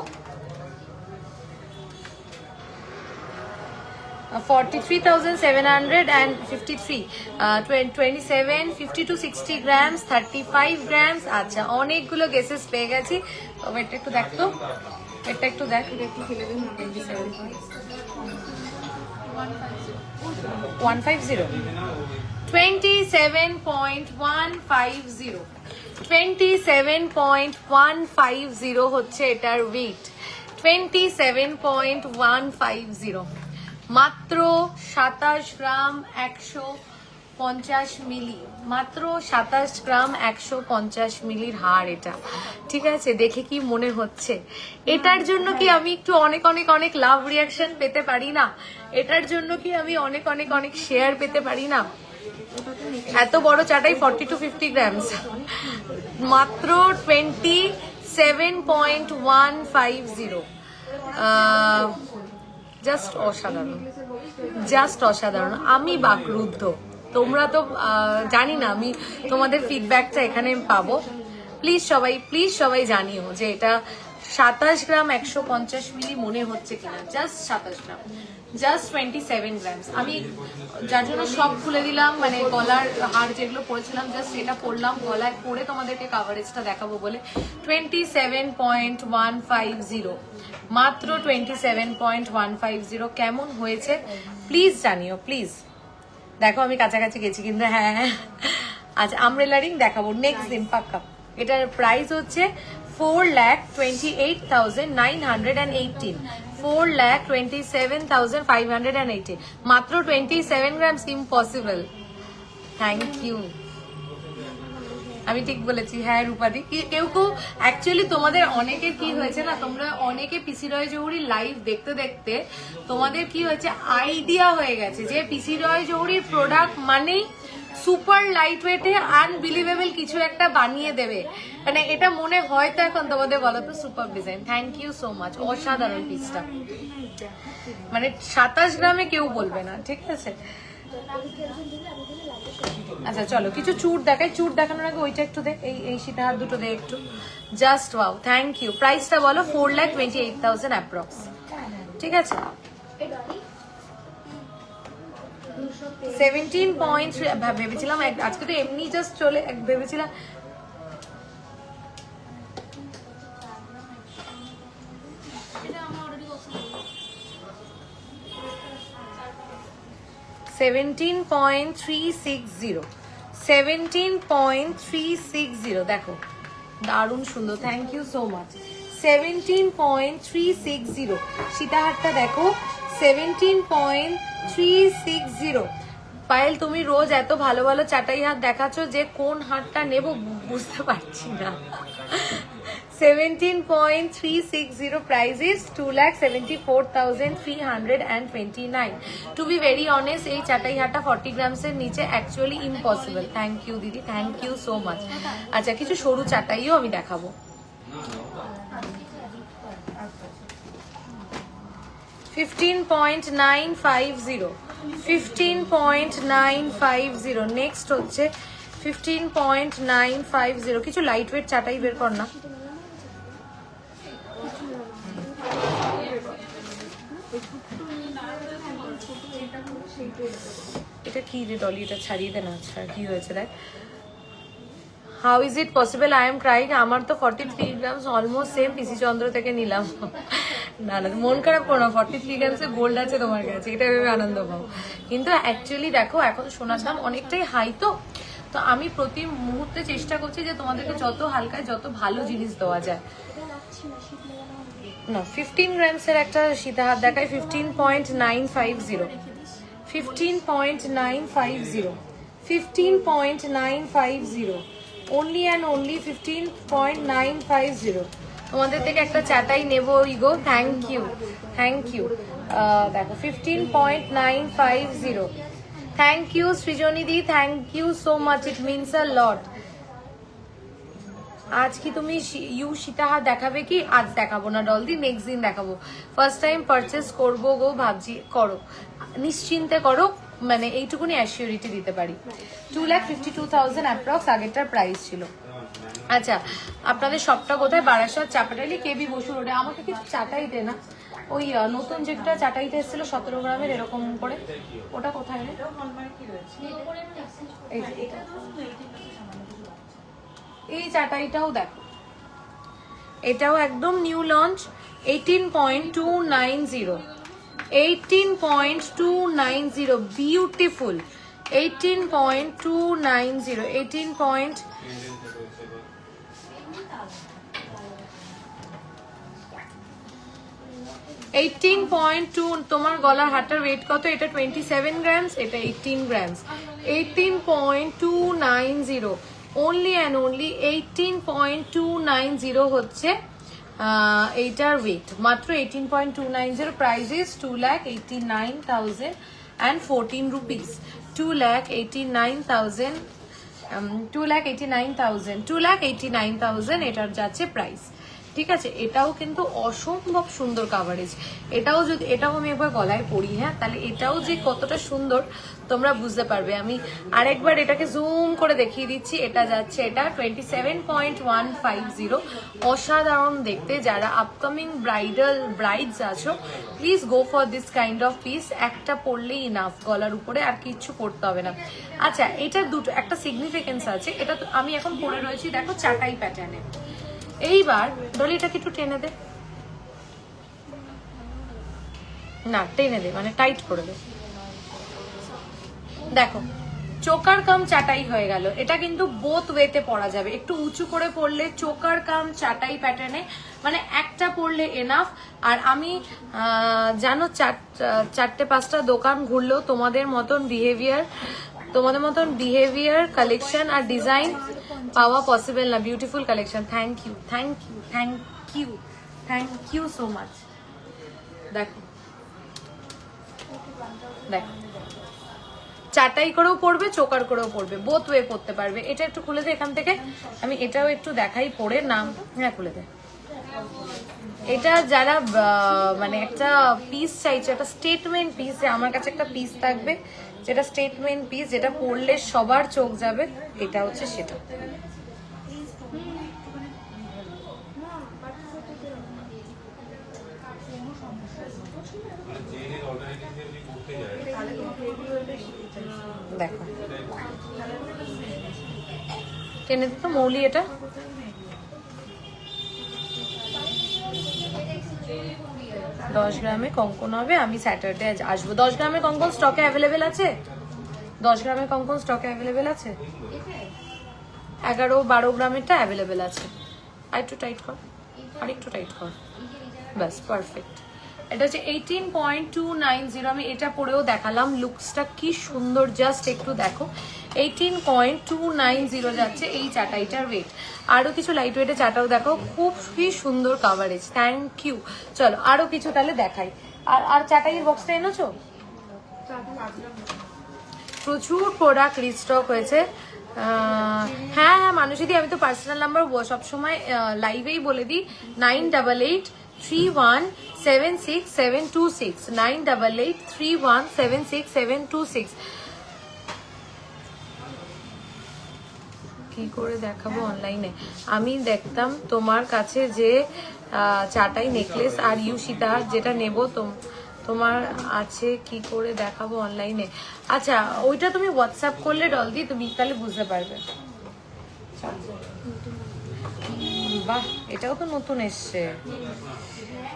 43,753, 27, 50 to 60 গ্রামস, 35 গ্রামস। আচ্ছা অনেকগুলো গেসেস পেয়ে গেছি। ওয়েটটা একটু দেখ তো, এটা একটু দেখ, একটু ফেলে দিন। 150, 27.150, 27.150 হচ্ছে এটার ওয়েট। 27.150, মাত্র 27 গ্রাম 150 মিলি, মাত্র 27 গ্রাম 150 মিলির হার এটা, ঠিক আছে? দেখে কি মনে হচ্ছে? এটার জন্য কি আমি একটু অনেক অনেক অনেক লাভ রিয়াকশন পেতে পারি না? এটার জন্য কি আমি অনেক অনেক অনেক শেয়ার পেতে পারি না? এত বড় চাটাই 40 to 50 গ্রামস, মাত্র 27.150। জাস্ট অসাধারণ, জাস্ট অসাধারণ। আমি বাকরুদ্ধ। তোমরা তো জানি না আমি তোমাদের ফিডব্যাকটা এখানে পাবো। প্লিজ সবাই জানিও যে এটা 27 গ্রাম 150 মিলি মনে হচ্ছে কিনা। জাস্ট 27 গ্রাম, জাস্ট 27 গ্রামস। আমি যার জন্য সব খুলে দিলাম, মানে গলার হার যেগুলো পরেছিলাম জাস্ট এটা পরলাম গলায় পরে তোমাদেরকে কাভারেজটা দেখাবো বলে। 27.150, মাত্র 27.150। কেমন হয়েছে প্লিজ জানিও, প্লিজ। দেখো আমি কাছাকাছি গেছি কিন্তু। হ্যাঁ আচ্ছা আমব্রেলা রিং দেখাবো নেক্সট দিন পাক্কা। এটার প্রাইস হচ্ছে 4,28,918, 4,27,518, মাত্র 27 গ্রামস। ইম্পসিবল। থ্যাংক ইউ, আমি ঠিক বলেছি। হ্যাঁ রূপাদি, কেউ অ্যাকচুয়ালি তোমাদের অনেকের কি হয়েছে না, তোমরা অনেকে পিসি রয় জৌহরি লাইভ দেখতে দেখতে তোমাদের কি হয়েছে, আইডিয়া হয়ে গেছে যে পিসি রয় জৌহরির প্রোডাক্ট মানেই সুপার লাইট ওয়েটে আনবিলিভেবল কিছু একটা বানিয়ে দেবে, মানে এটা মনে হয় তো এখন তোমাদের। বলো তো super design. Thank you so much, অসাধারণ পিসটা, মানে 27 গ্রামে কেউ বলবে না, ঠিক আছে? আচ্ছা চলো কিছু চুট দেখাই। চুট দেখানোর আগে ওইটা একটু দে, এই সীতা হাত দুটো দে একটু। Just wow, thank you. প্রাইসটা বলো? 4,28,000 অ্যাপ্রক্স, ঠিক আছে? 17.3 ভেবেছিলাম আজকে তো এমনি জাস্ট চলে ভেবেছিলাম। এটা আমরা অলরেডি 17.360, 17.360, দেখো দারুণ সুন্দর, থ্যাংক ইউ সো মাচ। 17.360, সীতাহারটা দেখো 17.360। পায়েল তুমি রোজ এত ভালো ভালো চাটাই হাত দেখাচ্ছ যে কোন হাতটা নেব বুঝতে পারছি না। 17.360, price is 2,74,329. To be very honest, এই চাটাই হাটটা 40 grams এর নিচে অ্যাকচুয়ালি ইম্পসিবল। থ্যাংক ইউ দিদি, থ্যাংক ইউ সো মাচ। আচ্ছা কিছু সরু চাটাইও আমি দেখাবো। 15.950, 15.950, নেক্সট হচ্ছে 15.950। কিছু লাইট ওয়েট চাটাই বের কর না। এটা কি রে ডলি, এটা ছাড়িয়ে দে না। আচ্ছা কি হয়েছে দেখ। How is it possible I am crying? আমার তো 43 গ্রামস অলমোস্ট সেম পিসি চন্দ্র থেকে নিলাম। না না মন খারাপ করো না, 43 গ্রামসে গোল্ড আছে তোমার কাছে, এটা ভেবে আনন্দ পাও। কিন্তু অ্যাকচুয়ালি দেখো এখন সোনার দাম অনেকটাই হাই, তো তো আমি প্রতি মুহূর্তে চেষ্টা করছি যে তোমাদেরকে যত হালকায় যত ভালো জিনিস দেওয়া যায়। না 15 গ্রামসের একটা সীতাহার দেখায় 15.950, 15.950, 15.950, only and only 15.950। তোমাদের থেকে একটা চাটাই নেবো ইগো, থ্যাংক ইউ থ্যাংক ইউ। দেখো 15.950, thank you Srijani di, thank you so much, it means a lot. আজ কি তুমি সীতাহার দেখাবে কি? আজ দেখাবো না ডলদি, নেক্সট দিন দেখাবো। ফার্স্ট টাইম পারচেস করবো গো ভাবছি, করো নিশ্চিন্তে করো, মানে এইটুকুনি অ্যাসিওরিটি দিতে পারি। 2,52,000 অ্যাপ্রক্স আগেরটার প্রাইস ছিল। আচ্ছা আপনাদের সবটা কোথায়? বারাসাত, চাপাটালি, কেবি বসু রোডে। আমাকে কিছু চাটাই দে না, ওই নতুন যেটা চাটাইতে এসেছিল 17 গ্রামের এরকম করে, ওটা কোথায় রে? এই চাটাইটাও দেখো, এটাও একদম নিউ লঞ্চ, 18.290, 18.290, বিউটিফুল, 18.290, 18.2। তোমার গলার হারটার ওয়েট কত? এটা 27 গ্রামস, এটা 18 গ্রামস। 18.290, only and only 18.290 হচ্ছে এইটার ওয়েট, মাত্র 18.290। প্রাইস ইজ 2,89,014 রুপিস, 2,89,000, 2,89,000, 2,89,000 এটার যাচ্ছে প্রাইস। ঠিক আছে, এটাও কিন্তু অসম্ভব সুন্দর কাভারেজ। এটাও যদি, এটাও আমি একবার গলায় পরি, হ্যাঁ, তাহলে এটাও যে কতটা সুন্দর তোমরা বুঝতে পারবে। আমি আরেকবার এটাকে জুম করে দেখিয়ে দিচ্ছি। এটা যাচ্ছে, এটা 27.150, অসাধারণ দেখতে। যারা আপকামিং ব্রাইডস আছো, please go for this kind of piece. একটা পরলেই ইনাফ, গলার উপরে আর কিচ্ছু পরতে হবে না। আচ্ছা এটা দুটো একটা সিগনিফিকেন্স আছে। এটা তো আমি এখন পরে রয়েছি দেখো চাটাই প্যাটার্নে। এইবার ডলিটাকে একটু টেনে দে না, টেনে দে মানে টাইট করে দে। দেখো চোকার কাম চাটাই হয়ে গেল। এটা কিন্তু বোথ ওয়েতে পরা যাবে, একটু উঁচু করে পরলে চোকার কাম চাটাই প্যাটার্নে, মানে একটা পরলে এনাফ। আর আমি জানো 4-5টা দোকান ঘুরলেও তোমাদের মতন বিহেভিয়ার কালেকশন আর ডিজাইন পাওয়া পসিবল না। Beautiful collection, thank you thank you thank you thank you so much. দেখো দেখো চাটাই করেও পড়বে, চোকার করেও পড়বে, বোথ ওয়ে পড়তে পারবে। এটা একটু খুলে দে এখান থেকে, আমি এটাও একটু দেখাই পরে নাম। হ্যাঁ খুলে দে। এটা যারা মানে একটা পিস চাইছে, একটা স্টেটমেন্ট পিস, আমার কাছে একটা পিস থাকবে যেটা স্টেটমেন্ট পিস, যেটা পড়লে সবার চোখ যাবে, এটা হচ্ছে সেটা। দেখো টেনে দিত মৌলি। এটা 10 গ্রামে কঙ্কন হবে। আমি স্যাটারডে আসবো। 10 গ্রামে কঙ্কন স্টকে অ্যাভেলেবেল আছে। 10 গ্রামের কম কোন স্টকে অ্যাভেলেবেল আছে? 11-12 গ্রামেরটা অ্যাভেলেবেল আছে। আর একটু টাইট কর, আর একটু টাইট কর, ব্যাস পারফেক্ট। এটা হচ্ছে 18.290। আমি এটা পরেও দেখালাম, লুকসটা কি সুন্দর, জাস্ট একটু দেখো। 18.290 যাচ্ছে এই চাটাইটার ওয়েট। আরো কিছু লাইট ওয়েটের চাটাও দেখো, খুবই সুন্দর কাভারেজ। Thank you. চলো আরো কিছু তাহলে দেখাই। আর চাটাইয়ের বক্সটা এনেছো? প্রচুর প্রোডাক্ট রিস্টক হয়েছে। হ্যাঁ হ্যাঁ মানুষদি, আমি তো পার্সোনাল নাম্বার সবসময় লাইভেই বলে দিই, 9883176726, 9883176726। কি করে দেখাবো অনলাইনে? আমি দেখতাম তোমার কাছে যে চাটাই নেকলেস আর সীতাহার যেটা নেব তোমার আছে, কি করে দেখাবো অনলাইনে? আচ্ছা ওইটা তুমি হোয়াটসঅ্যাপ করলে ডলদি, তুমি তাহলে বুঝতে পারবে। বাহ, এটাও তো নতুন এসছে।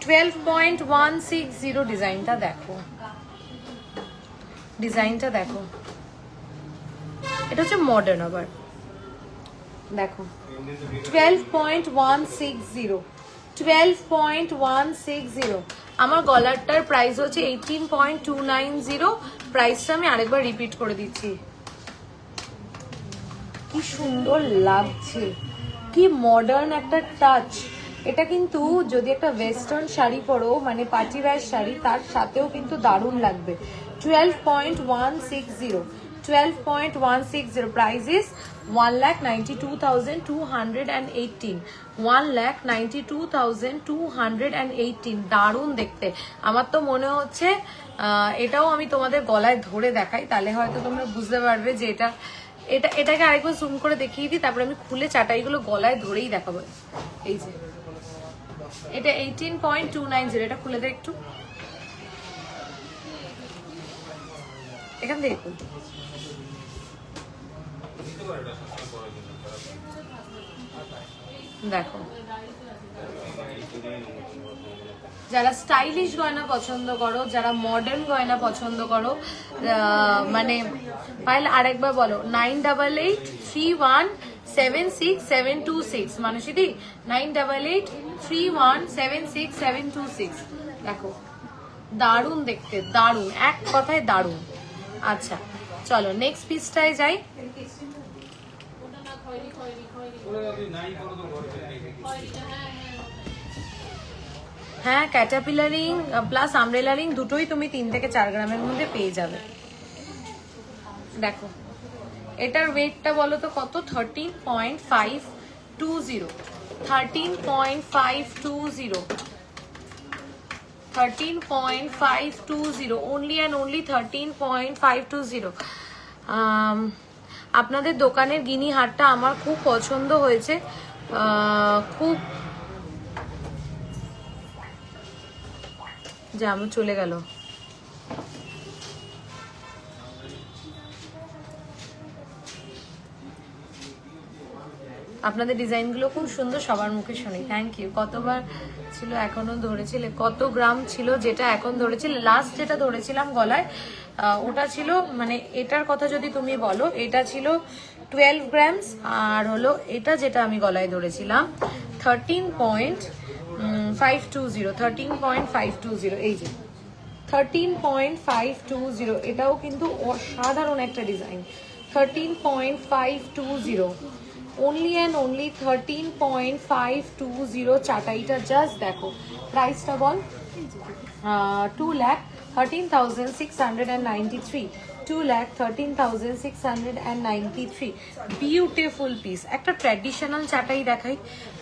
12.160 ডিজাইনটা দেখো, ডিজাইনটা দেখো। এটা হচ্ছে মডার্ন, আবার দেখো 12.160, 12.160। আমার গলারটার প্রাইস হচ্ছে 18.290। প্রাইসটা আমি আরেকবার রিপিট করে দিচ্ছি। কি সুন্দর লাগছে, কি মডার্ন একটা টাচ। এটা কিন্তু যদি একটা ওয়েস্টার্ন শাড়ি পরো, মানে পার্টি ওয়্যার শাড়ি, তার সাথেও কিন্তু দারুণ লাগবে। 12.160, 12.160। Price is 1,92,218, 1,92,218। দারুণ দেখতে। আমার তো মনে হচ্ছে এটাও আমি তোমাদের গলায় ধরে দেখাই, তাহলে হয়তো তোমরা বুঝতে পারবে যে এটাকে আরেকবার জুম করে দেখিয়ে দিই, তারপরে আমি খুলে চাটাইগুলো গলায় ধরেই দেখাবো। এই যে এটা 18.290, এটা খুলে দে একটু, এখান থেকে খুল। দেখো, যারা স্টাইলিশ গয়না পছন্দ করো, যারা মডার্ন গয়না পছন্দ করো, মানে পাইলে আরেকবার বলো, 9883176726। মানুষদি 9883176726। দেখো দারুণ দেখতে, দারুণ, এক কথায় দারুণ। আচ্ছা চলো নেক্সট পিসটায় যাই। হ্যাঁ ক্যাটাপিলারিং প্লাস আমব্রেলা রিং দুটোই তুমি 3 থেকে 4 গ্রামের মধ্যে পেয়ে যাবে। দেখো এটার ওয়েটটা বলো তো কত? 13.520, 13.520, 13.520, only and only 13.520। আপনাদের দোকানের গিনি হারটা আমার খুব পছন্দ হয়েছে, খুব জাম চলে গেল। আপনাদের ডিজাইনগুলো খুব সুন্দর, সবার মুখে শুনি। Thank you. কতবার ছিল এখনো ধরেছিলে? কত গ্রাম ছিল যেটা এখন ধরেছিলে? লাস্ট যেটা ধরেছিলাম গলায় ওটা ছিল, মানে এটার কথা যদি তুমি বলো, এটা ছিল 12 গ্রামস, আর হলো এটা যেটা আমি গলায় ধরেছিলাম 13.520, 13.520। এই যে 13.520, এটাও কিন্তু অসাধারণ একটা ডিজাইন। 13.520, only and only 13.520 চাটাইটা। জাস্ট দেখো প্রাইসটা বল। 2,13,693, 2,13,693। Beautiful piece. একটা ট্র্যাডিশনাল চাটাই দেখাই,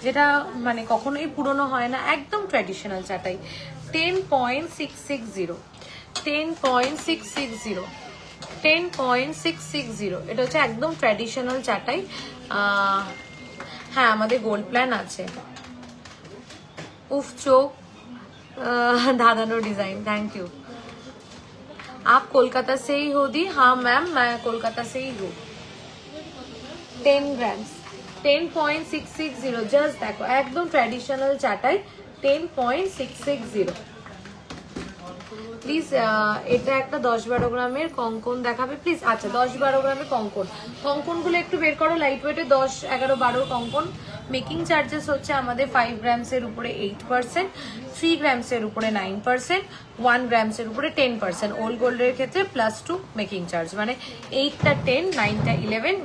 যেটা মানে কখনোই পুরনো হয় না, একদম ট্র্যাডিশনাল চাটাই। 10.660, 10.660, 10.660। এটা হচ্ছে একদম ট্র্যাডিশনাল চাটাই। হ্যাঁ আমাদের গোল্ড প্ল্যান আছে। उफ चोक दादानो डिजाइन, थैंक यू। आप कोलकाता से ही हो दी? हाँ मैम मैं कोलकाता से ही हूँ। 10 ग्राम्स, 10.660। जस्ट देखो एकदम ट्रेडिशनल चाटाई, 10.660। প্লিজ এটা একটা 10-12 গ্রামের কঙ্কন দেখাবে প্লিজ। আচ্ছা 10-12 গ্রামের কঙ্কনগুলো একটু বের করো, লাইট ওয়েটে 10-11-12 কঙ্কন। মেকিং চার্জেস হচ্ছে আমাদের 5 গ্রামসের উপরে 8%, 3 গ্রামসের উপরে 9%, 1 গ্রামসের উপরে 10%। ওল্ড গোল্ডের ক্ষেত্রে +2 মেকিং চার্জ, মানে 8টা 10, 9টা 11,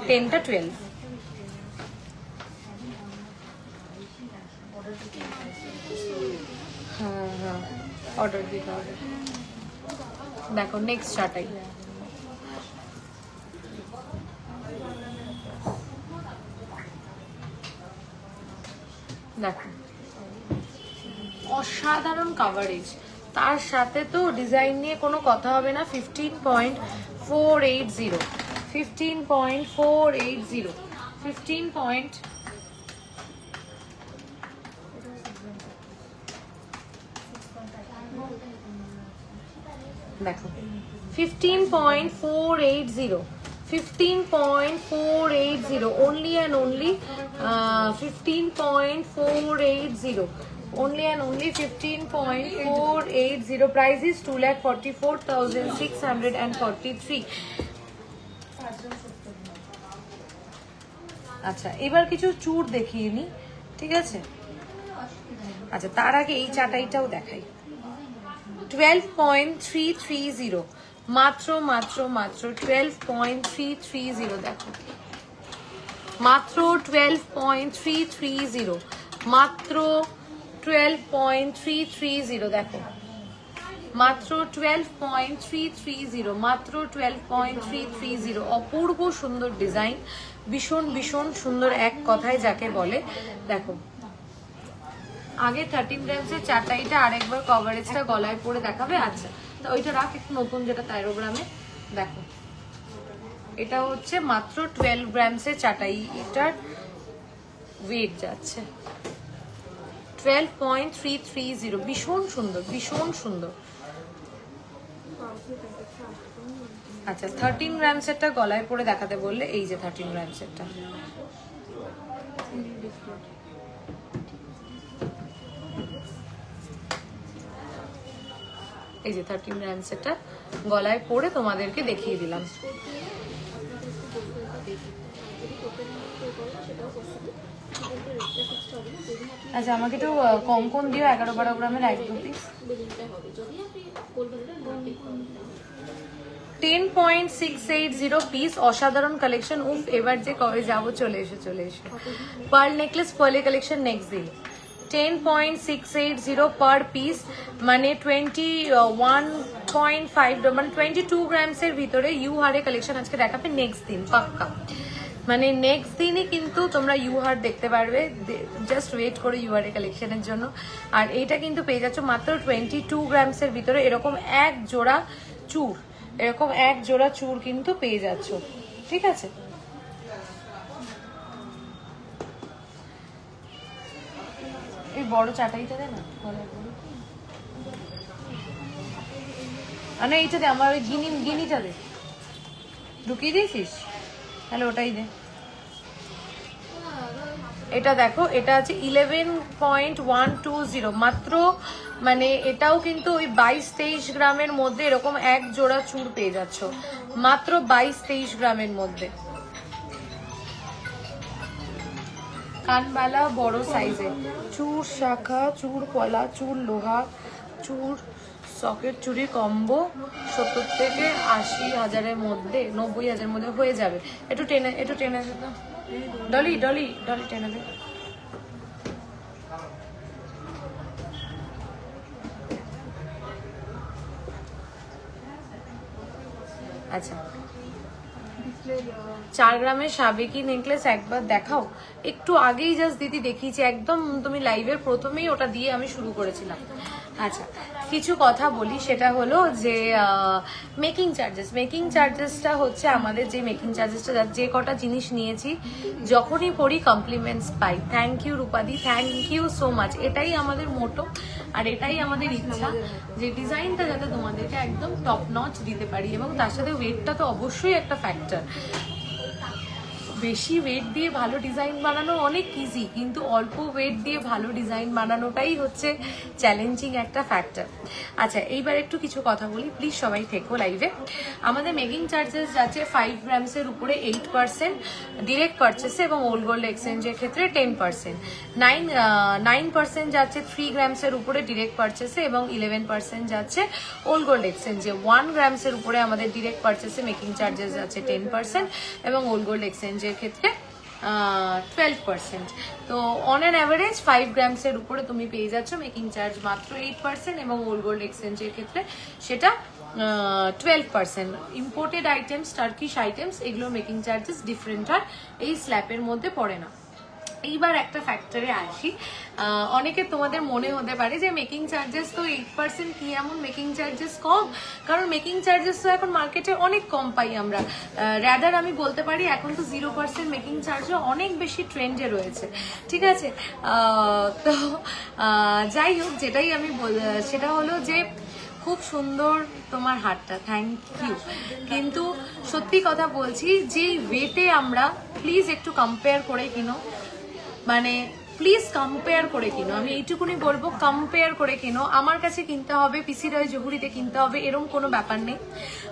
10টা 12। হ্যাঁ হ্যাঁ অর্ডার দিতে হবে। দেখো নেক্সট চাটাই, দেখো অসাধারণ কাভারেজ, তার সাথে তো ডিজাইন নিয়ে কোনো কথা হবে না। 15.480, 15.480, 15. দেখো 15.480, 15.480, only and only 15.480, only and only 15.480. Price is 2,44,643. আচ্ছা এবার কিছু চুর দেখিয়ে নি, ঠিক আছে? আচ্ছা তার আগে এই চাটাইটাও দেখাই। 12.330, মাত্র মাত্র মাত্র 12.330। দেখো মাত্র 12.330, মাত্র 12.330। দেখো মাত্র 12.330, মাত্র 12.330। অপূর্ব সুন্দর ডিজাইন, ভীষণ ভীষণ সুন্দর, এক কথায় যাকে বলে। দেখো আগে 13 গ্রামসের চাটাইটা আরেকবার কভারেজটা গলায় পরে দেখাবে। আচ্ছা তো ওইটা রাখ, একটু নতুন যেটা 13 গ্রামে। দেখো এটা হচ্ছে মাত্র 12 গ্রামসের চাটাই, এটার ওয়েট যাচ্ছে 12.330। ভীষণ সুন্দর, ভীষণ সুন্দর। আচ্ছা 13 গ্রামসেরটা গলায় পরে দেখাতে বললে, এই যে 13 গ্রামসেরটা। এই যে 13 গ্রামসেরটা গলায় পরে তোমাদেরকে দেখিয়ে দিলাম। আচ্ছা আমাকে একটু কঙ্কন দিও 11-12 গ্রামের 1-2 পিস। 10.680 পিস, অসাধারণ কালেকশন। উফ এবার যে কবে যাবো, চলে এসো চলে এসো। পার্ল নেকলেস পার্লে কালেকশন নেক্সট দিন। 10.680 পার পিস, মানে 21.5, মানে 22 গ্রামসের ভিতরে ইউ হারে কালেকশন আজকে দেখাবে নেক্সট দিন পাক্কা। মানে নেক্সট দিনই কিন্তু তোমরা ইউ হার দেখতে পারবে, জাস্ট ওয়েট করো ইউ হারে কালেকশনের জন্য। আর এইটা কিন্তু পেয়ে যাচ্ছ মাত্র 22 গ্রামসের ভিতরে। এরকম এক জোড়া চুর, এরকম এক জোড়া চুর কিন্তু পেয়ে যাচ্ছ, ঠিক আছে? এই বড় চাটাইটা দে না, না এইটা দে, আমার ওই গিনিটা দে। ঢুকিয়ে দিয়েছিস? তাহলে ওটাই দে। এটা দেখো, এটা আছে 11.120 মাত্র, মানে এটাও কিন্তু ওই 22-23 গ্রামের মধ্যে এরকম এক জোড়া চুর পেয়ে যাচ্ছ, মাত্র 22-23 গ্রামের মধ্যে। কানবালা বড় সাইজে, চুর শাখা, চুর পলা, চুর লোহা, চুর সকেট চুরি কম্বো 70 থেকে 80,000-এর মধ্যে, 90,000-এর মধ্যে হয়ে যাবে। একটু টেনে যেত ডলি, ডলি ডলি টেনে দে। আচ্ছা 4 গ্রামের সাবেকি নেকলেস একবার দেখাও। একটু আগেই জাস্ট দিদি দেখিয়েছি, একদম তুমি লাইভের প্রথমেই ওটা দিয়ে আমি শুরু করেছিলাম। আচ্ছা কিছু কথা বলি, সেটা হলো যে মেকিং চার্জেসটা হচ্ছে আমাদের যে মেকিং চার্জেসটা, যে কটা জিনিস নিয়েছি যখনই পড়ি কমপ্লিমেন্টস পাই। থ্যাংক ইউ রূপাদি, থ্যাংক ইউ সো মাচ। এটাই আমাদের মোটো আর এটাই আমাদের ইচ্ছা, যে ডিজাইনটা যাতে তোমাদেরকে একদম টপ নচ দিতে পারি, এবং তার সাথে ওয়েটটা তো অবশ্যই একটা ফ্যাক্টর। বেশি ওয়েট দিয়ে ভালো ডিজাইন বানানো অনেক ইজি, কিন্তু অল্প ওয়েট দিয়ে ভালো ডিজাইন বানানোটাই হচ্ছে চ্যালেঞ্জিং একটা ফ্যাক্টর। আচ্ছা, এইবার একটু কিছু কথা বলি, প্লিজ সবাই থেকো লাইভে। আমাদের মেকিং চার্জেস যাচ্ছে 5 গ্রামসের উপরে 8% ডিরেক্ট পারচেসে, এবং ওল্ড গোল্ড এক্সচেঞ্জের ক্ষেত্রে 10%। 9% যাচ্ছে 3 গ্রামসের উপরে ডিরেক্ট পারচেসে, এবং 11% যাচ্ছে ওল্ড গোল্ড এক্সচেঞ্জে। 1 গ্রামসের উপরে আমাদের ডিরেক্ট পারচেসে মেকিং চার্জেস যাচ্ছে 10%, এবং ওল্ড গোল্ড এক্সচেঞ্জের ক্ষেত্রে 12%। তো অন অ্যান অ্যাভারেজ 5 গ্রামসের উপরে তুমি পেয়ে যাচ্ছ মেকিং চার্জ মাত্র 8%, এবং ওল্ড গোল্ড এক্সচেঞ্জের ক্ষেত্রে সেটা 12%। ইম্পোর্টেড আইটেমস, টার্কিশ আইটেমস, এগুলো মেকিং চার্জেস ডিফারেন্ট হয়, এই স্ল্যাপের মধ্যে পড়ে না। এইবার একটা ফ্যাক্টরে আসি, অনেকে তোমাদের মনে হতে পারে যে মেকিং চার্জেস তো 8%, কি এমন মেকিং চার্জেস কম? কারণ মেকিং চার্জেস তো এখন মার্কেটে অনেক কম পাই আমরা। রাদার আমি বলতে পারি এখন তো 0% মেকিং চার্জও অনেক বেশি ট্রেন্ডে রয়েছে, ঠিক আছে? তো যাই হোক, যেটাই আমি সেটা হলো যে খুব সুন্দর তোমার হাতটা, থ্যাংক ইউ। কিন্তু সত্যি কথা বলছি, যে ওয়েটে আমরা, প্লিজ একটু কম্পেয়ার করে কিনো, মানে প্লিজ কম্পেয়ার করে কিনো, আমি এইটুকুনি বলবো, কম্পেয়ার করে কিনো। আমার কাছে কিনতে হবে, পিসি রয় জহুরিতে কিনতে হবে, এরকম কোনো ব্যাপার নেই,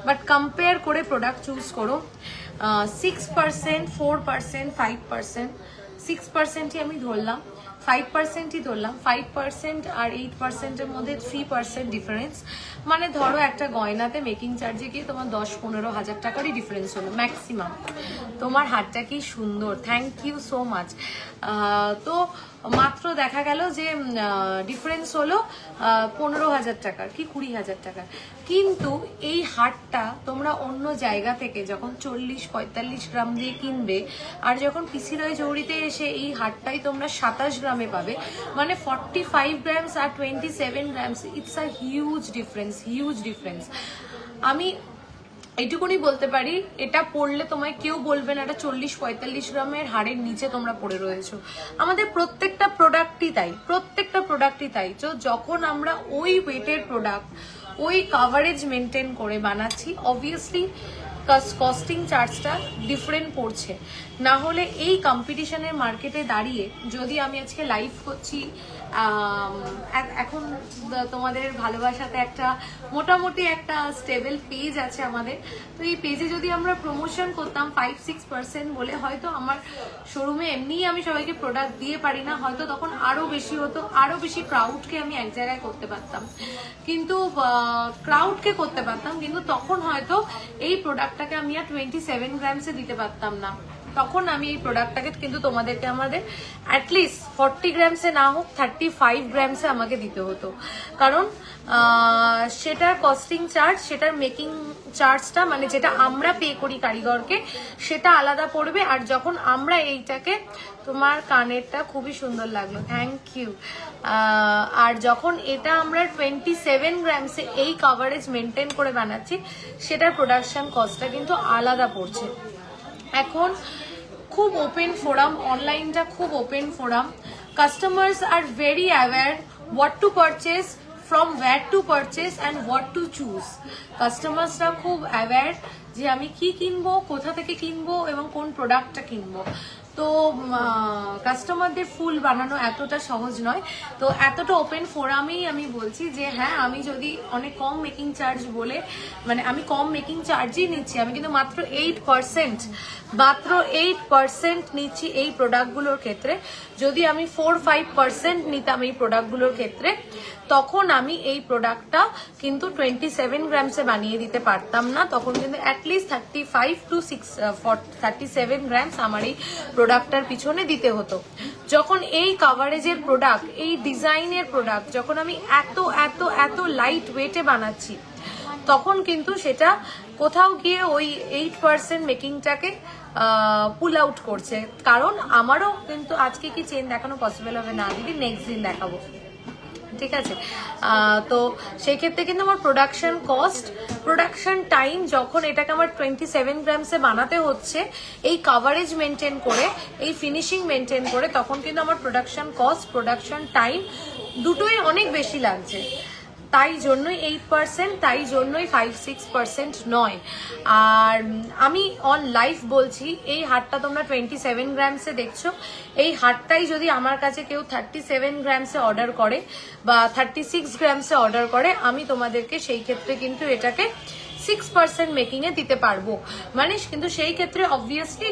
বাট কম্পেয়ার করে প্রোডাক্ট চুজ করো। 6%, 4%, 5%, 6%ই আমি ধরলাম, 5%ই ধরলাম, 5% আর 8%-এর মধ্যে 3% ডিফারেন্স। মানে ধরো একটা গয়নাতে মেকিং চার্জে গিয়ে তোমার 10-15 হাজার টাকারই ডিফারেন্স হলো ম্যাক্সিমাম। তোমার হাতটা কি সুন্দর, থ্যাংক ইউ সো মাচ। তো মাত্র দেখা গেল যে ডিফারেন্স হলো 15,000 টাকার কি 20,000 টাকার, কিন্তু এই হারটা তোমরা অন্য জায়গা থেকে যখন 40-45 গ্রাম দিয়ে কিনবে, আর যখন পিসি রয় জহুরিতে এসে এই হারটাই তোমরা 27 গ্রামে পাবে, মানে 45 গ্রামস আর 27 grams, it's a huge difference, huge difference. আমি এইটুকুনি বলতে পারি, এটা পড়লে তোমায় কেউ বলবে না এটা 40-45 গ্রামের হাড়ের নিচে তোমরা পড়ে রয়েছো। আমাদের প্রত্যেকটা প্রোডাক্টই তাই, প্রত্যেকটা প্রোডাক্টই তাই। তো যখন আমরা ওই ওয়েটের প্রোডাক্ট, ওই কাভারেজ মেনটেন করে বানাচ্ছি, অবভিয়াসলি কস্টিং চার্জটা ডিফারেন্ট পড়ছে। না হলে এই কম্পিটিশনের মার্কেটে দাঁড়িয়ে, যদি আমি আজকে লাইভ করছি, এখন তোমাদের ভালোবাসাতে একটা মোটামুটি একটা স্টেবল পেজ আছে আমাদের, তো এই পেজে যদি আমরা প্রমোশন করতাম 5-6% বলে, হয়তো আমার শোরুমে এমনিই আমি সবাইকে প্রোডাক্ট দিয়ে পারি না, হয়তো তখন আরো বেশি হতো, আরো বেশি ক্রাউডকে আমি এক জায়গায় করতে পারতাম, কিন্তু তখন হয়তো এই প্রোডাক্টটাকে আমি আর 27 গ্রামসে দিতে পারতাম না। তখন আমি এই প্রোডাক্টটাকে কিন্তু তোমাদেরকে আমাদের অ্যাটলিস্ট 40 গ্রামসে না হোক 35 গ্রামসে আমাকে দিতে হতো, কারণ সেটার কস্টিং চার্জ, সেটার মেকিং চার্জটা, মানে যেটা আমরা পে করি কারিগরকে, সেটা আলাদা পড়বে। আর যখন আমরা এইটাকে, তোমার কানেরটা খুবই সুন্দর লাগলো, থ্যাংক ইউ। আর যখন এটা আমরা 27 গ্রামসে এই কাভারেজ মেনটেন করে বানাচ্ছি, সেটার প্রোডাকশন কস্টটা কিন্তু আলাদা পড়ছে। এখন খুব ওপেন ফোরাম, অনলাইনটা খুব open forum, customers are very aware what to purchase, from where to purchase and what to choose. কাস্টমার্সরা খুব অ্যাওয়্যার যে আমি কি কিনবো, কোথা থেকে কিনবো, এবং কোন প্রোডাক্টটা কিনবো। তো কাস্টমারদের ফুল বানানো এতটা সহজ নয়। তো এতটা ওপেন ফোরামেই আমি বলছি যে হ্যাঁ, আমি যদি অনেক কম মেকিং চার্জ বলে, মানে আমি কম মেকিং চার্জই নিচ্ছি, আমি কিন্তু মাত্র 8% নিচ্ছি এই প্রোডাক্টগুলোর ক্ষেত্রে। যদি আমি 4-5% নিতাম এই প্রোডাক্টগুলোর ক্ষেত্রে, তখন আমি এই প্রোডাক্টটা কিন্তু 27 গ্রামসে বানিয়ে দিতে পারতাম না, তখন কিন্তু অ্যাটলিস্ট 35-37 গ্রামস আমার এই প্রোডাক্টটার পিছনে দিতে হতো। যখন এই কাভারেজের প্রোডাক্ট, এই ডিজাইনের প্রোডাক্ট যখন আমি এত এত এত লাইট ওয়েটে বানাচ্ছি, তখন কিন্তু সেটা কোথাও গিয়ে ওই 8% মেকিংটাকে পুল আউট করছে। কারণ আমারও কিন্তু আজকে কি চেন দেখানো পসিবল হবে না দিদি, নেক্সট দিন দেখাবো, ঠিক আছে? তো সেই ক্ষেত্রে কিন্তু আমার প্রোডাকশন কস্ট, প্রোডাকশন টাইম, যখন এটাকে আমার 27 গ্রামসে বানাতে হচ্ছে এই কাভারেজ মেনটেন করে, এই ফিনিশিং মেনটেন করে, তখন কিন্তু আমার প্রোডাকশন কস্ট, প্রোডাকশন টাইম দুটোই অনেক বেশি লাগছে। তাই জন্যই 8%, তাই জন্যই 5-6% নয়। আর আমি অন লাইফ বলছি, এই হারটা তোমরা 27 গ্রামসে দেখছো, এই হারটাই যদি আমার কাছে কেউ 37 গ্রামসে অর্ডার করে বা 36 গ্রামসে অর্ডার করে, আমি তোমাদেরকে সেই ক্ষেত্রে কিন্তু এটাকে 6% মেকিং এ দিতে পারবো। মানে কিন্তু সেই ক্ষেত্রে অবভিয়াসলি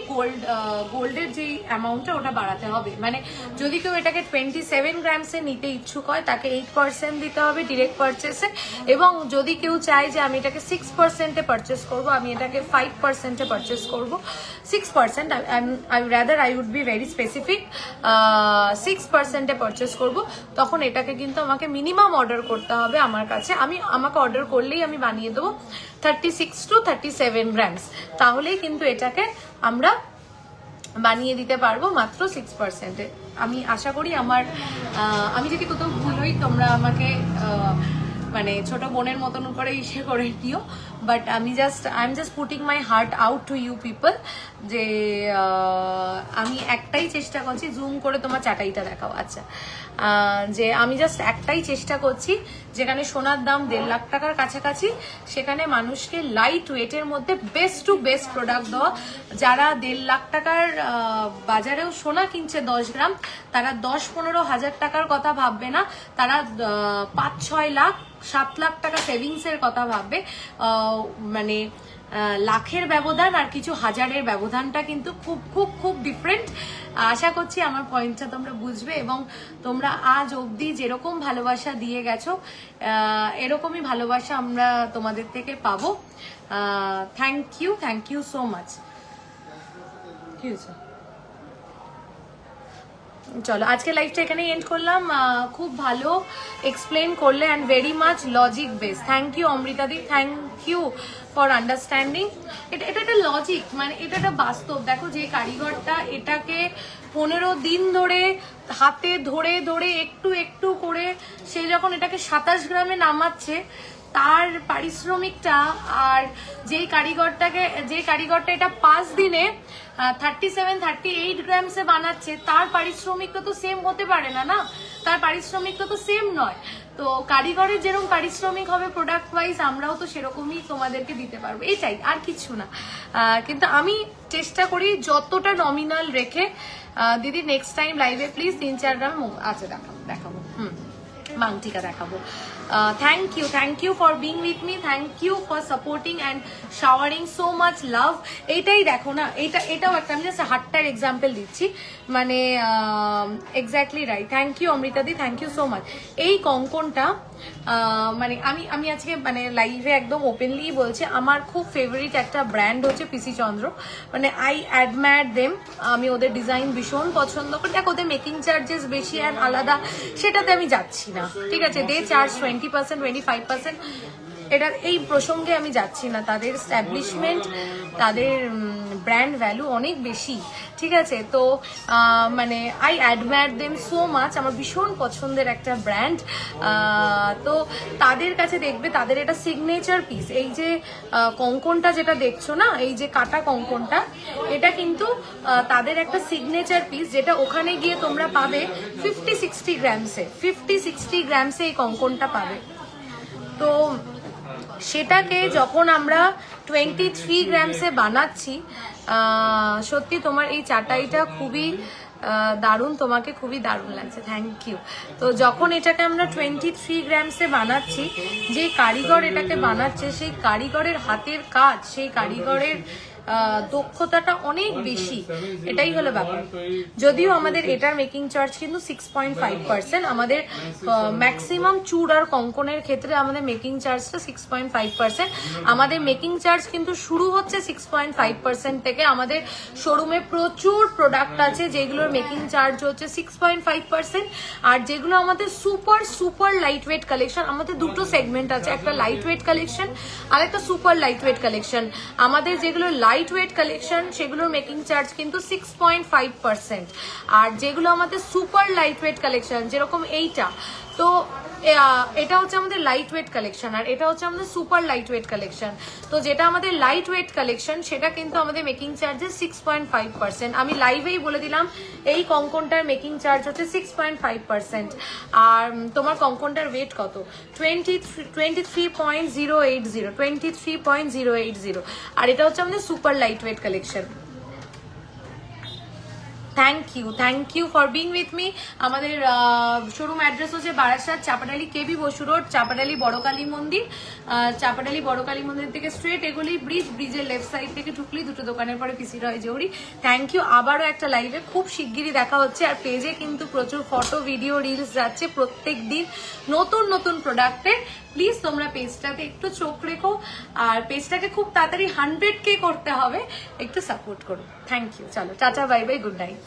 গোল্ডের যে অ্যামাউন্টটা ওটা বাড়াতে হবে। মানে যদি কেউ এটাকে 27 গ্রামসে নিতে ইচ্ছুক হয় তাকে 8% দিতে হবে ডিরেক্ট পারচেসে, এবং যদি কেউ চায় যে আমি এটাকে 6%-এ পারচেস করবো, আমি এটাকে 5%-এ পারচেস করবো, 6%, I would be very specific, 6%-এ পারচেস করবো, তখন এটাকে কিন্তু আমাকে মিনিমাম অর্ডার করতে হবে আমার কাছে। আমাকে অর্ডার করলেই আমি বানিয়ে দেবো 36 to 37 গ্রামস, তাহলেই কিন্তু এটাকে আমরা বানিয়ে দিতে পারবো মাত্র 6%-এ। আমি আশা করি আমি যদি কোথাও ভুল হই তোমরা আমাকে মানে ছোট বোনের মতন করে ইসে করে দিও, but I am just putting my heart out to you people, যে আমি একটাই চেষ্টা করছি, জুম করে তোমার চাটাইটা দেখাও, আচ্ছা, যে আমি জাস্ট একটাই চেষ্টা করছি, যেখানে সোনার দাম 1.5 লাখ টাকার কাছাকাছি, সেখানে মানুষকে লাইট ওয়েটের মধ্যে বেস্ট টু বেস্ট প্রোডাক্ট দেওয়া। যারা 1.5 লাখ টাকার বাজারেও সোনা কিনছে 10 গ্রাম, তারা 10-15 হাজার টাকার কথা ভাববে না, তারা 5-6 লাখ 7 লাখ টাকা সেভিংসের কথা ভাববে। মানে লাখের ব্যবধান আর কিছু হাজারের ব্যবধানটা কিন্তু খুব খুব খুব ডিফারেন্ট। আশা করছি আমার পয়েন্টটা তোমরা বুঝবে, এবং তোমরা আজ অবধি যেরকম ভালোবাসা দিয়ে গেছো এরকমই ভালোবাসা আমরা তোমাদের থেকে পাবো। Thank you so much. কি হয়েছে? চলো আজকে লাইভটা এখানে এন্ড করলাম। খুব ভালো এক্সপ্লেন করলে and very much logic base. Thank you অমৃতাদি, থ্যাংক ইউ ফর আন্ডারস্ট্যান্ডিং। এটা একটা লজিক, মানে এটা একটা বাস্তব। দেখো, যে কারিগরটা এটাকে 15 দিন ধরে হাতে ধরে ধরে একটু একটু করে সে যখন এটাকে 27 গ্রামে নামাচ্ছে, তার পারিশ্রমিকটা, আর যে কারিগরটা এটা 5 দিনে 37-38 গ্রামসে বানাচ্ছে, তার পারিশ্রমিকটা তো সেম হতে পারে না, তার পারিশ্রমিকটা তো সেম নয়। তো কারিগরের যেরকম পারিশ্রমিক হবে প্রোডাক্ট ওয়াইজ, আমরাও তো সেরকমই তোমাদেরকে দিতে পারবো, এটাই, আর কিছু না। কিন্তু আমি চেষ্টা করি যতটা নমিনাল রেখে। দিদি নেক্সট টাইম লাইভে প্লিজ 3-4 গ্রাম আচ্ছা দেখাবো মাংটিকা দেখাবো। Thank you for being with me, thank you for supporting and showering so much love. এইটাই দেখো না, এটাও একটা, আমি জাস্ট হাটটার এক্সাম্পল দিচ্ছি, মানে এক্স্যাক্টলি রাইট। থ্যাংক ইউ অমৃতাদি, থ্যাংক ইউ সো মাচ। এই কঙ্কনটা মানে আমি আজকে মানে লাইভে একদম ওপেনলি বলছি, আমার খুব ফেভারিট একটা ব্র্যান্ড হচ্ছে পিসি চন্দ্র। মানে আই অ্যাডমায়ার দেম, আমি ওদের ডিজাইন ভীষণ পছন্দ করি। দেখ, ওদের মেকিং চার্জেস বেশি অ্যান্ড আলাদা, সেটাতে আমি যাচ্ছি না, ঠিক আছে। দে চার্জ 20%, 25%, এটা এই প্রসঙ্গে আমি যাচ্ছি না। তাদের স্ট্যাবলিশমেন্ট, তাদের ব্র্যান্ড ভ্যালু অনেক বেশি, ঠিক আছে। তো মানে I admire them so much, আমার ভীষণ পছন্দের একটা ব্র্যান্ড। তো তাদের কাছে দেখবে, তাদের এটা সিগনেচার পিস। এই যে কঙ্কনটা যেটা দেখছো না, এই যে কাটা কঙ্কনটা, এটা কিন্তু তাদের একটা সিগনেচার পিস, যেটা ওখানে গিয়ে তোমরা পাবে 50-60 গ্রামসে, 50-60 গ্রামসে এই কঙ্কনটা পাবে। তো সেটাকে যখন আমরা 23 গ্রামসে বানাচ্ছি, সত্যি তোমার এই চাটাইটা খুবই দারুণ, তোমাকে খুবই দারুণ লাগছে, থ্যাংক ইউ। তো যখন এটাকে আমরা 23 গ্রামসে বানাচ্ছি, যে কারিগর এটাকে বানাচ্ছে, সেই কারিগরের হাতের কাজ, সেই কারিগরের দক্ষতাটা অনেক বেশি, এটাই হলো ব্যাপার। যদিও আমাদের এটার মেকিং চার্জ কিন্তু 6.5%, আমাদের ম্যাক্সিমাম চুর আর কঙ্কনের ক্ষেত্রে আমাদের মেকিং চার্জটা 6.5%। আমাদের মেকিং চার্জ কিন্তু শুরু হচ্ছে 6.5% থেকে। আমাদের শোরুমে প্রচুর প্রোডাক্ট আছে যেগুলোর মেকিং চার্জ হচ্ছে 6.5%, আর যেগুলো আমাদের সুপার লাইট ওয়েট কালেকশন। আমাদের দুটো সেগমেন্ট আছে, একটা লাইট ওয়েট কালেকশন আর একটা সুপার লাইট ওয়েট কালেকশন। আমাদের যেগুলো লাইট লাইট ওয়েট কালেকশন সেগুলোর মেকিং চার্জ কিন্তু 6.5%। আর যেগুলো আমাদের সুপার লাইট ওয়েট কালেকশন যেরকম এইটা, তো এটা হচ্ছে আমাদের লাইট ওয়েট কালেকশন আর এটা হচ্ছে আমাদের সুপার লাইট ওয়েট কালেকশন। তো যেটা আমাদের লাইট ওয়েট কালেকশন সেটা কিন্তু আমাদের মেকিং চার্জেস 6.5%। আমি লাইভেই বলে দিলাম এই কঙ্কনটার মেকিং চার্জ হচ্ছে 6.5%। আর তোমার কঙ্কনটার ওয়েট কত? 23.080। আর এটা হচ্ছে আমাদের super light weight collection. Thank you for being with me. আমাদের শোরুম অ্যাড্রেস হচ্ছে বারাসাত, চাপাডালি, কেবি বসু রোড, চাপাডালি বড়কালী মন্দির। চাপাডালি বড়কালী মন্দির থেকে স্ট্রেট এগুলি ব্রিজের লেফট সাইড থেকে ঢুকলি দুটো দোকানের পরে পিসি রয় জহুরি। Thank you. আবারও একটা লাইভে খুব শিগগিরই দেখা হচ্ছে। আর পেজে কিন্তু প্রচুর ফটো, ভিডিও, রিলস যাচ্ছে প্রত্যেক দিন নতুন নতুন প্রোডাক্টের। প্লিজ তোমরা পেজটাতে একটু চোখ রেখো আর পেজটাকে খুব তাড়াতাড়ি 100K করতে হবে, একটু সাপোর্ট করো। Thank you. চলো tata, bye bye, good night.